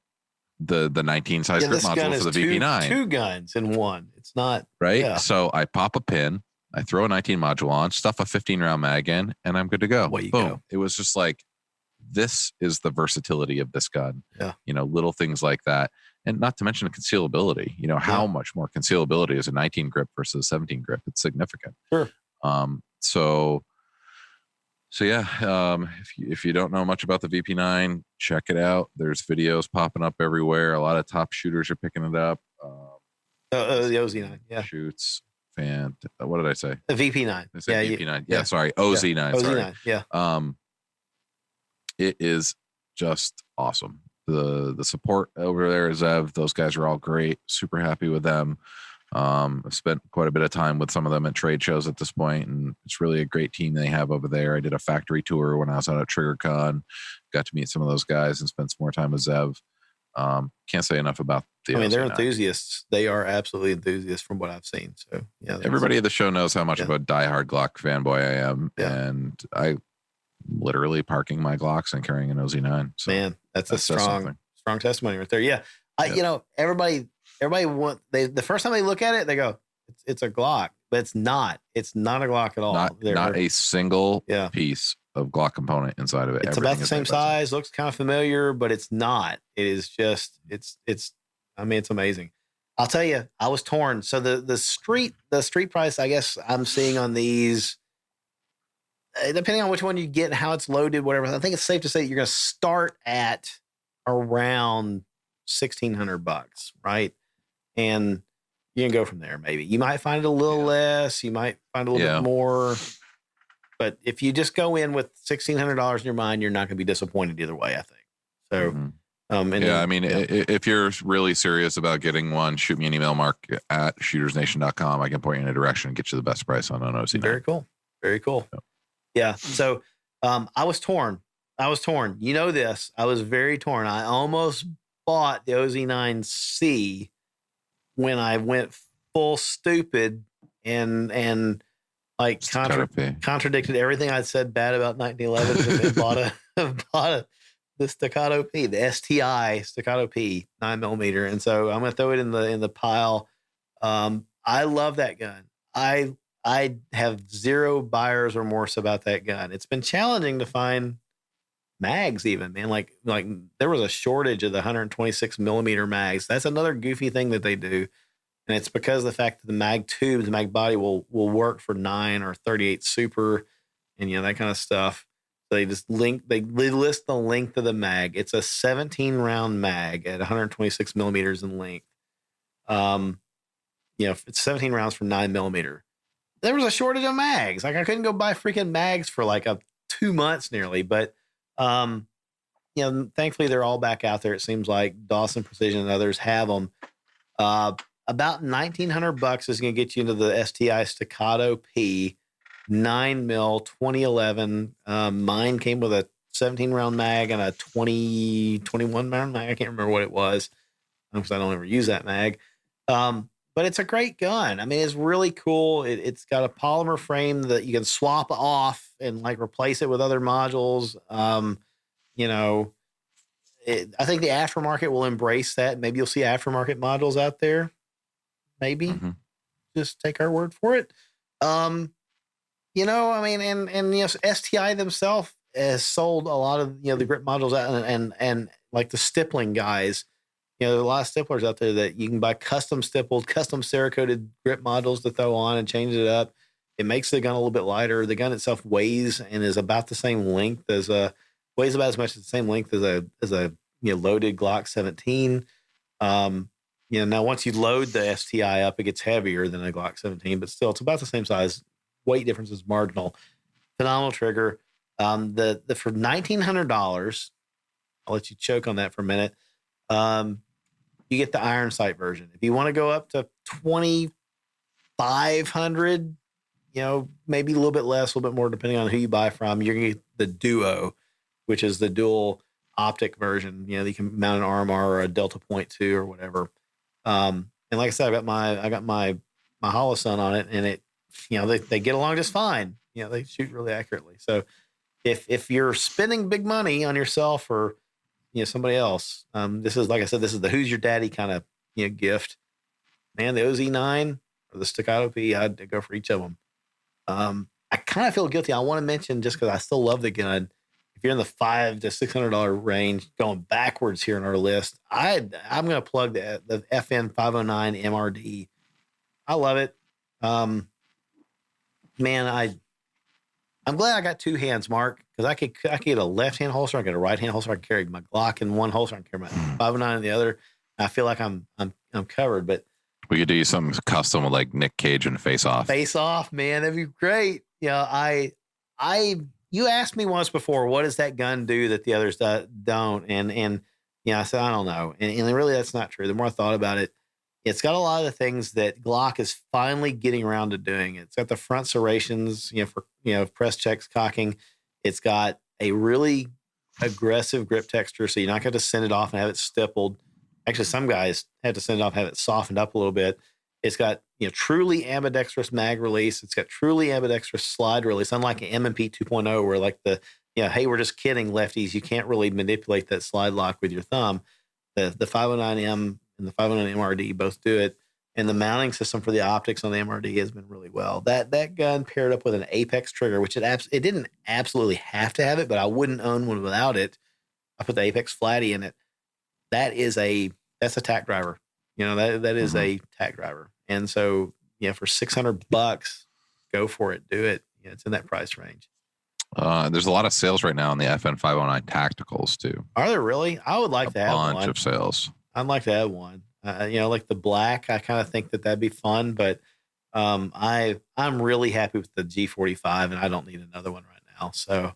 19 size grip module for the VP9. Two guns in one. It's not right. Yeah. So I pop a pin, I throw a 19 module on, stuff a 15 round mag in, and I'm good to go. Boom. Go. It was just like, this is the versatility of this gun. Yeah. Little things like that. And not to mention the concealability, how much more concealability is a 19 grip versus a 17 grip. It's significant. Sure. So yeah, if you don't know much about the VP9, check it out. There's videos popping up everywhere. A lot of top shooters are picking it up. The OZ9, yeah. Shoots. What did I say? The VP9. I said VP9. Yeah, sorry. OZ9. OZ9, yeah. It is just awesome. The support over there is Zev. Those guys are all great. Super happy with them. I've spent quite a bit of time with some of them at trade shows at this point, and it's really a great team they have over there. I did a factory tour when I was out at TriggerCon, got to meet some of those guys and spent some more time with Zev. Can't say enough about the I mean, they're OZ9. enthusiasts. They are absolutely enthusiasts from what I've seen. So yeah, Everybody at the show knows how much Yeah. of a diehard Glock fanboy I am, Yeah. and I literally parking my Glocks and carrying an OZ9. So man, that's a that says strong testimony right there. Yeah, Yep. you know, everybody the first time they look at it, they go, it's a Glock, but it's not. It's not a Glock at all. not a single Yeah. piece of Glock component inside of it. It's Everything about the is same made by the same. size, looks kind of familiar, but it's not. It is just, it's, I mean, it's amazing. I'll tell you, I was torn. So the street price, I guess I'm seeing on these, depending on which one you get and how it's loaded, whatever, I think it's safe to say you're going to start at around $1,600, right? And you can go from there. Maybe you might find it a little less, you might find a little bit more. But if you just go in with $1,600 in your mind, you're not going to be disappointed either way, I think. So, I mean, if you're really serious about getting one, shoot me an email, mark@shootersnation.com. I can point you in a direction and get you the best price on an OZ9. Very cool. Very cool. Yeah. So, I was torn. You know this. I was very torn. I almost bought the OZ9C when I went full stupid and like contradicted everything I'd said bad about 1911 and bought the Staccato P, the STI Staccato P 9mm. And so I'm going to throw it in the pile. I love that gun. I have zero buyer's remorse about that gun. It's been challenging to find mags even, man. Like there was a shortage of the 126mm mags. That's another goofy thing that they do. And it's because of the fact that the mag tubes, the mag body will work for 9 or 38 super and, you know, that kind of stuff. So they just they list the length of the mag. It's a 17 round mag at 126mm in length. You know, it's 17 rounds for 9mm. There was a shortage of mags. Like I couldn't go buy freaking mags for like 2 months nearly, but, you know, thankfully they're all back out there. It seems like Dawson Precision and others have them. About $1,900 is going to get you into the STI Staccato P 9mm 2011. Mine came with a 17 round mag and a 21 round mag. I can't remember what it was because I don't ever use that mag. But it's a great gun. I mean, it's really cool. It's got a polymer frame that you can swap off and like replace it with other modules. You know, I think the aftermarket will embrace that. Maybe you'll see aftermarket modules out there. Maybe just take our word for it. You know, I mean, and you know, STI themselves has sold a lot of, you know, the grip modules out and like the stippling guys. You know, there are a lot of stipplers out there that you can buy custom stippled, custom Cerakoted grip modules to throw on and change it up. It makes the gun a little bit lighter. The gun itself weighs and is about the same length weighs about as much as the same length as a you know, loaded Glock 17. You know, now once you load the STI up, it gets heavier than a Glock 17, but still it's about the same size. Weight difference is marginal. Phenomenal trigger. The for $1,900, I'll let you choke on that for a minute. You get the iron sight version. If you want to go up to 2,500, you know, maybe a little bit less, a little bit more, depending on who you buy from, you're going to get the Duo, which is the dual optic version. You know, you can mount an RMR or a Delta Point 2 or whatever. And like I said, I got my Holosun on it, and it, you know, they get along just fine. You know, they shoot really accurately. So if you're spending big money on yourself or, you know, somebody else, this is, like I said, this is the who's your daddy kind of, you know, gift. Man, the OZ9 or the Staccato P, I'd go for each of them. I kind of feel guilty. I want to mention, just because I still love the gun, if you're in the $500 to $600 range, going backwards here in our list, I'm going to plug the FN 509 MRD. I love it. Man, I'm glad I got two hands, Mark, because I could get a left hand holster, I get a right hand holster, I can carry my Glock in one holster, I can carry my 509 in the other. I feel like I'm covered. But we could do something custom with like Nick Cage and Face Off. Face Off, man, that'd be great. Yeah, you asked me once before, what does that gun do that the others don't? And yeah, I said, I don't know. And really, that's not true. The more I thought about it, it's got a lot of the things that Glock is finally getting around to doing. It's got the front serrations, for press checks, cocking. It's got a really aggressive grip texture, so you're not going to send it off and have it stippled. Actually, some guys have to send it off and have it softened up a little bit. It's got truly ambidextrous mag release. It's got truly ambidextrous slide release, unlike an M&P 2.0 where like hey, we're just kidding, lefties. You can't really manipulate that slide lock with your thumb. The 509M and the 509 MRD both do it. And the mounting system for the optics on the MRD has been really well. That gun paired up with an Apex trigger, which it didn't absolutely have to have it, but I wouldn't own one without it. I put the Apex Flatty in it. That's a tack driver. That is a tack driver. And so, for $600, go for it. Do it. It's in that price range. There's a lot of sales right now on the FN 509 tacticals too. Are there really? I would like to have one. A bunch of sales. I'd like to have one. Like the black, I kind of think that'd be fun, but I'm really happy with the G45 and I don't need another one right now. So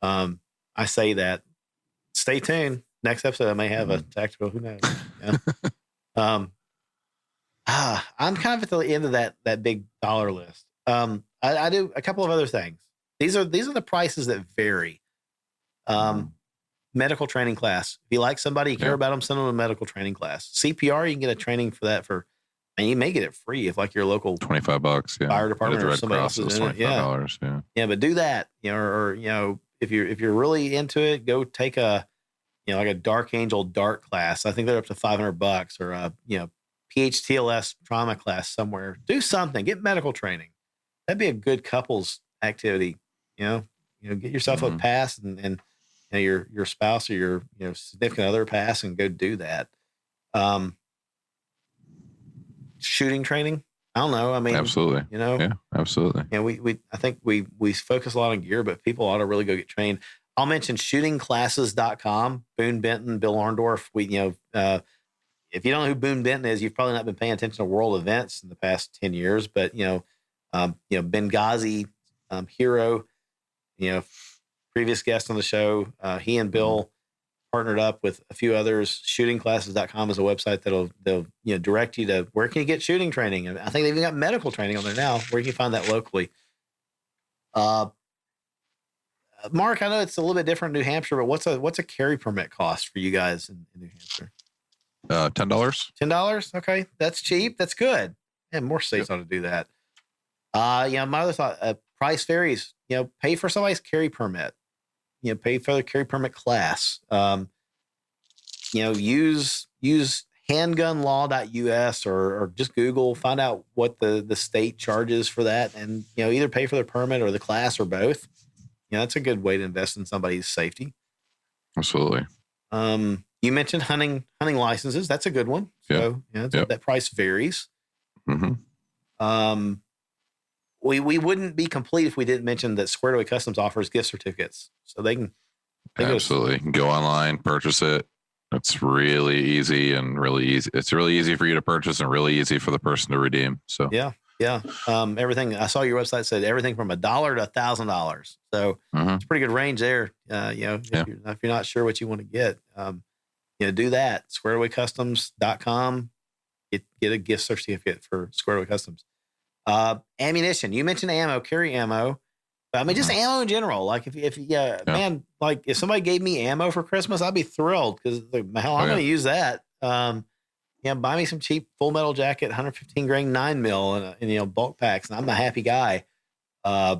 I say that. Stay tuned. Next episode, I may have a tactical. Who knows? Yeah. I'm kind of at the end of that big dollar list. I do a couple of other things. These are the prices that vary. Medical training class. If you like somebody, you care about them, send them a medical training class. CPR, you can get a training for that and you may get it free if like your local $25, fire department or somebody else is in it. Yeah, but do that. Or if you're really into it, go take a like a Dark Angel dart class. I think they're up to $500 or a PHTLS trauma class somewhere. Do something. Get medical training. That'd be a good couples activity. Get yourself a pass and your spouse or your significant other pass and go do that. Shooting training. I don't know. I mean, absolutely. Yeah, absolutely. I think we focus a lot on gear, but people ought to really go get trained. I'll mention shootingclasses.com, Boone Benton, Bill Orndorff. If you don't know who Boone Benton is, you've probably not been paying attention to world events in the past 10 years, but Benghazi, hero, previous guest on the show, he and Bill partnered up with a few others. Shootingclasses.com is a website they'll direct you to where can you get shooting training. And I think they've even got medical training on there now. Where can you find that locally? Mark, I know it's a little bit different in New Hampshire, but what's a carry permit cost for you guys in New Hampshire? $10. $10? Okay. That's cheap. That's good. And more states ought to do that. My other thought, price varies. Pay for somebody's carry permit. Pay for their carry permit class. Use handgunlaw.us or just Google, find out what the state charges for that, and either pay for the permit or the class or both. That's a good way to invest in somebody's safety. Absolutely. You mentioned hunting licenses. That's a good one. So that price varies. Mm-hmm. We wouldn't be complete if we didn't mention that Squared Away Customs offers gift certificates, so they can absolutely you can go online, purchase it. It's really easy and really easy. It's really easy for you to purchase and really easy for the person to redeem. So yeah. Everything I saw your website said everything from $1 to $1,000. So it's a pretty good range there. If you're not sure what you want to get, do that. SquaredAwayCustoms.com. Get a gift certificate for Squared Away Customs. Ammunition. You mentioned ammo, carry ammo. But I mean, just ammo in general. Like man, like if somebody gave me ammo for Christmas, I'd be thrilled because hell, I'm going to use that. Buy me some cheap Full Metal Jacket, 115 grain 9mm and bulk packs, and I'm a happy guy. Price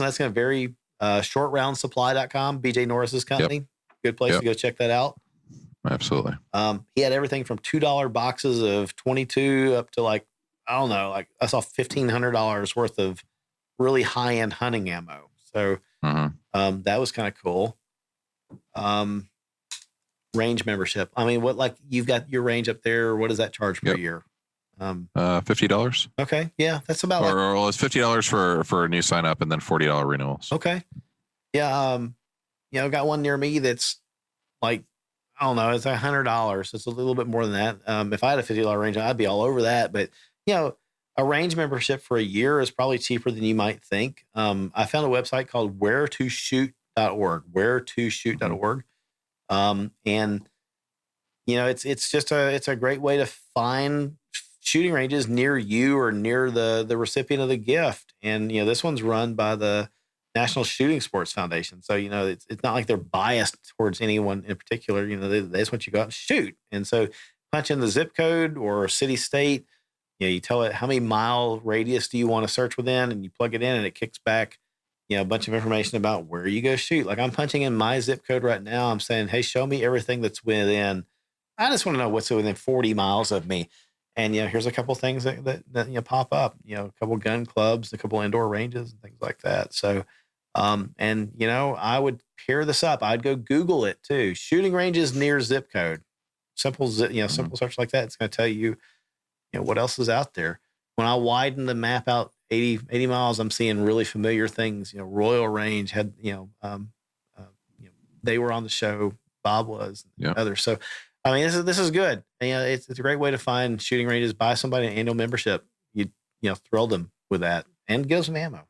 on that's going to vary. Shortroundsupply.com, BJ Norris's company. Good place to go check that out. Absolutely. He had everything from $2 boxes of 22 up to I saw $1,500 worth of really high-end hunting ammo. So that was kind of cool. Range membership. I mean, you've got your range up there. What does that charge per year? $50. Okay. Yeah. That's about it's $50 for a new sign up and then $40 renewals. Okay. Yeah. I've got one near me that's it's $100. It's a little bit more than that. If I had a $50 range, I'd be all over that. But, a range membership for a year is probably cheaper than you might think. I found a website called wheretoshoot.org, wheretoshoot.org. It's a great way to find shooting ranges near you or near the recipient of the gift. And, this one's run by the National Shooting Sports Foundation. So, it's not like they're biased towards anyone in particular. They just want you to go out and shoot. And so punch in the zip code or city, state, you tell it how many mile radius do you want to search within, and you plug it in and it kicks back, a bunch of information about where you go shoot. Like I'm punching in my zip code right now. I'm saying, hey, show me everything that's within. I just want to know what's within 40 miles of me. And, here's a couple things that pop up, a couple gun clubs, a couple indoor ranges and things like that. So, I would pair this up. I'd go Google it too. Shooting ranges near zip code, simple search like that. It's going to tell you, what else is out there. When I widen the map out 80 miles, I'm seeing really familiar things. Royal Range had, they were on the show. Bob was, others. So, I mean, this is good. And, it's a great way to find shooting ranges. Buy somebody an annual membership. You thrill them with that and give them ammo.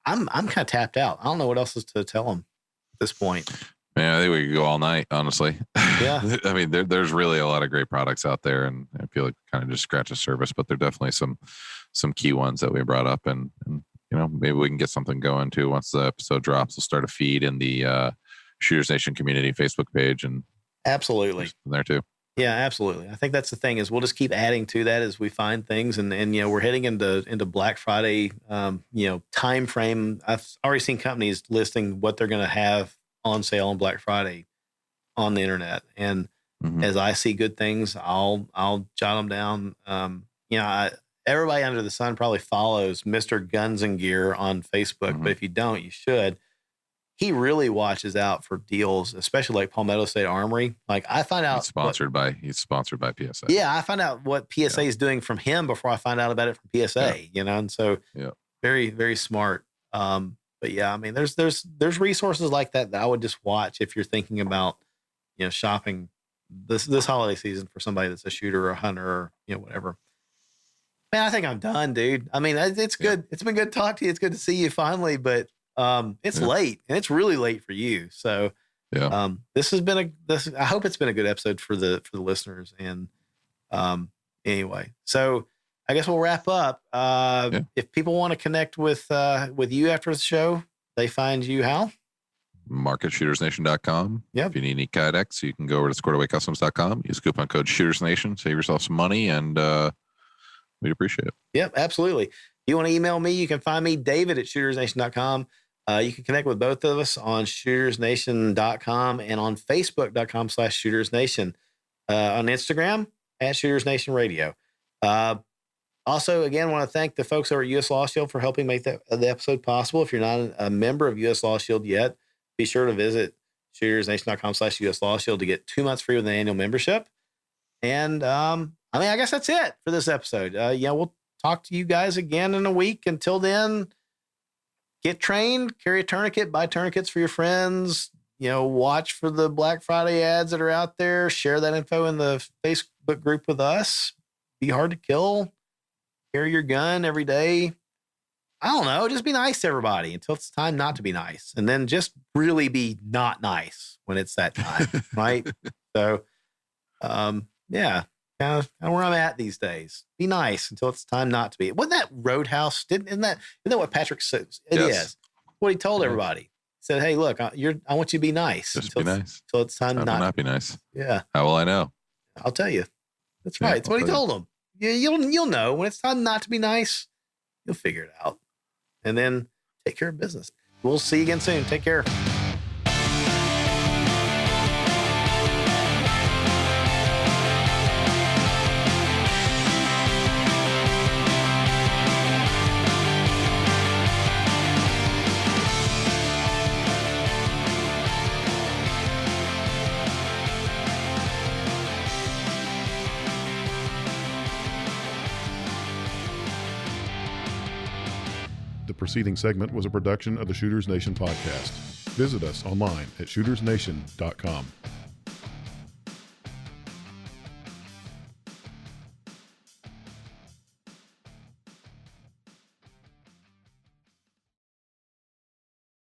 I'm kind of tapped out. I don't know what else is to tell them at this point. Man, I think we could go all night, honestly. Yeah. I mean, there's really a lot of great products out there, and I feel like kind of just scratch the surface, but there are definitely some key ones that we brought up, and maybe we can get something going too. Once the episode drops, we'll start a feed in the Shooters Nation community Facebook page, and absolutely from there too. Yeah, absolutely. I think that's the thing is we'll just keep adding to that as we find things, and we're heading into Black Friday, time frame. I've already seen companies listing what they're going to have on sale on Black Friday on the internet, and as I see good things, I'll jot them down. Everybody under the sun probably follows Mr. Guns and Gear on Facebook, but if you don't, you should. He really watches out for deals, especially like Palmetto State Armory. Like I find out he's sponsored by PSA. Yeah, I find out what PSA is doing from him before I find out about it from PSA. And so very, very smart. But yeah, I mean, there's resources like that I would just watch if you're thinking about shopping this holiday season for somebody that's a shooter or a hunter or whatever. Man, I think I'm done, dude. I mean, it's good. It's been good to talk to you. It's good to see you finally, but it's late, and it's really late for you. So, this has been I hope it's been a good episode for the listeners. And anyway, so I guess we'll wrap up. If people want to connect with you after the show, they find you how? MarketShootersNation.com. Yep. If you need any Kydex, you can go over to SquaredAwayCustoms.com. Use coupon code ShootersNation. Save yourself some money, and we'd appreciate it. Yep, absolutely. If you want to email me, you can find me, David at ShootersNation.com. You can connect with both of us on ShootersNation.com and on Facebook.com/ShootersNation. On Instagram at ShootersNation Radio. Also, again, want to thank the folks over at U.S. Law Shield for helping make the episode possible. If you're not a member of U.S. Law Shield yet, be sure to visit ShootersNation.com/US Law Shield to get 2 months free with an annual membership. And I guess that's it for this episode. We'll talk to you guys again in a week. Until then, get trained, carry a tourniquet, buy tourniquets for your friends. Watch for the Black Friday ads that are out there. Share that info in the Facebook group with us. Be hard to kill. Carry your gun every day. I don't know. Just be nice to everybody until it's time not to be nice. And then just really be not nice when it's that time. Right? So, kind of where I'm at these days. Be nice until it's time not to be. Wasn't that Roadhouse? Isn't that what Patrick said? It is. What he told everybody. He said, "Hey, look, I want you to be nice. Just be nice until it's time not be nice." Yeah. How will I know? I'll tell you. That's right. That's what he told them. Yeah, you'll know when it's time not to be nice. You'll figure it out, and then take care of business. We'll see you again soon. Take care. The preceding segment was a production of the Shooters Nation podcast. Visit us online at shootersnation.com.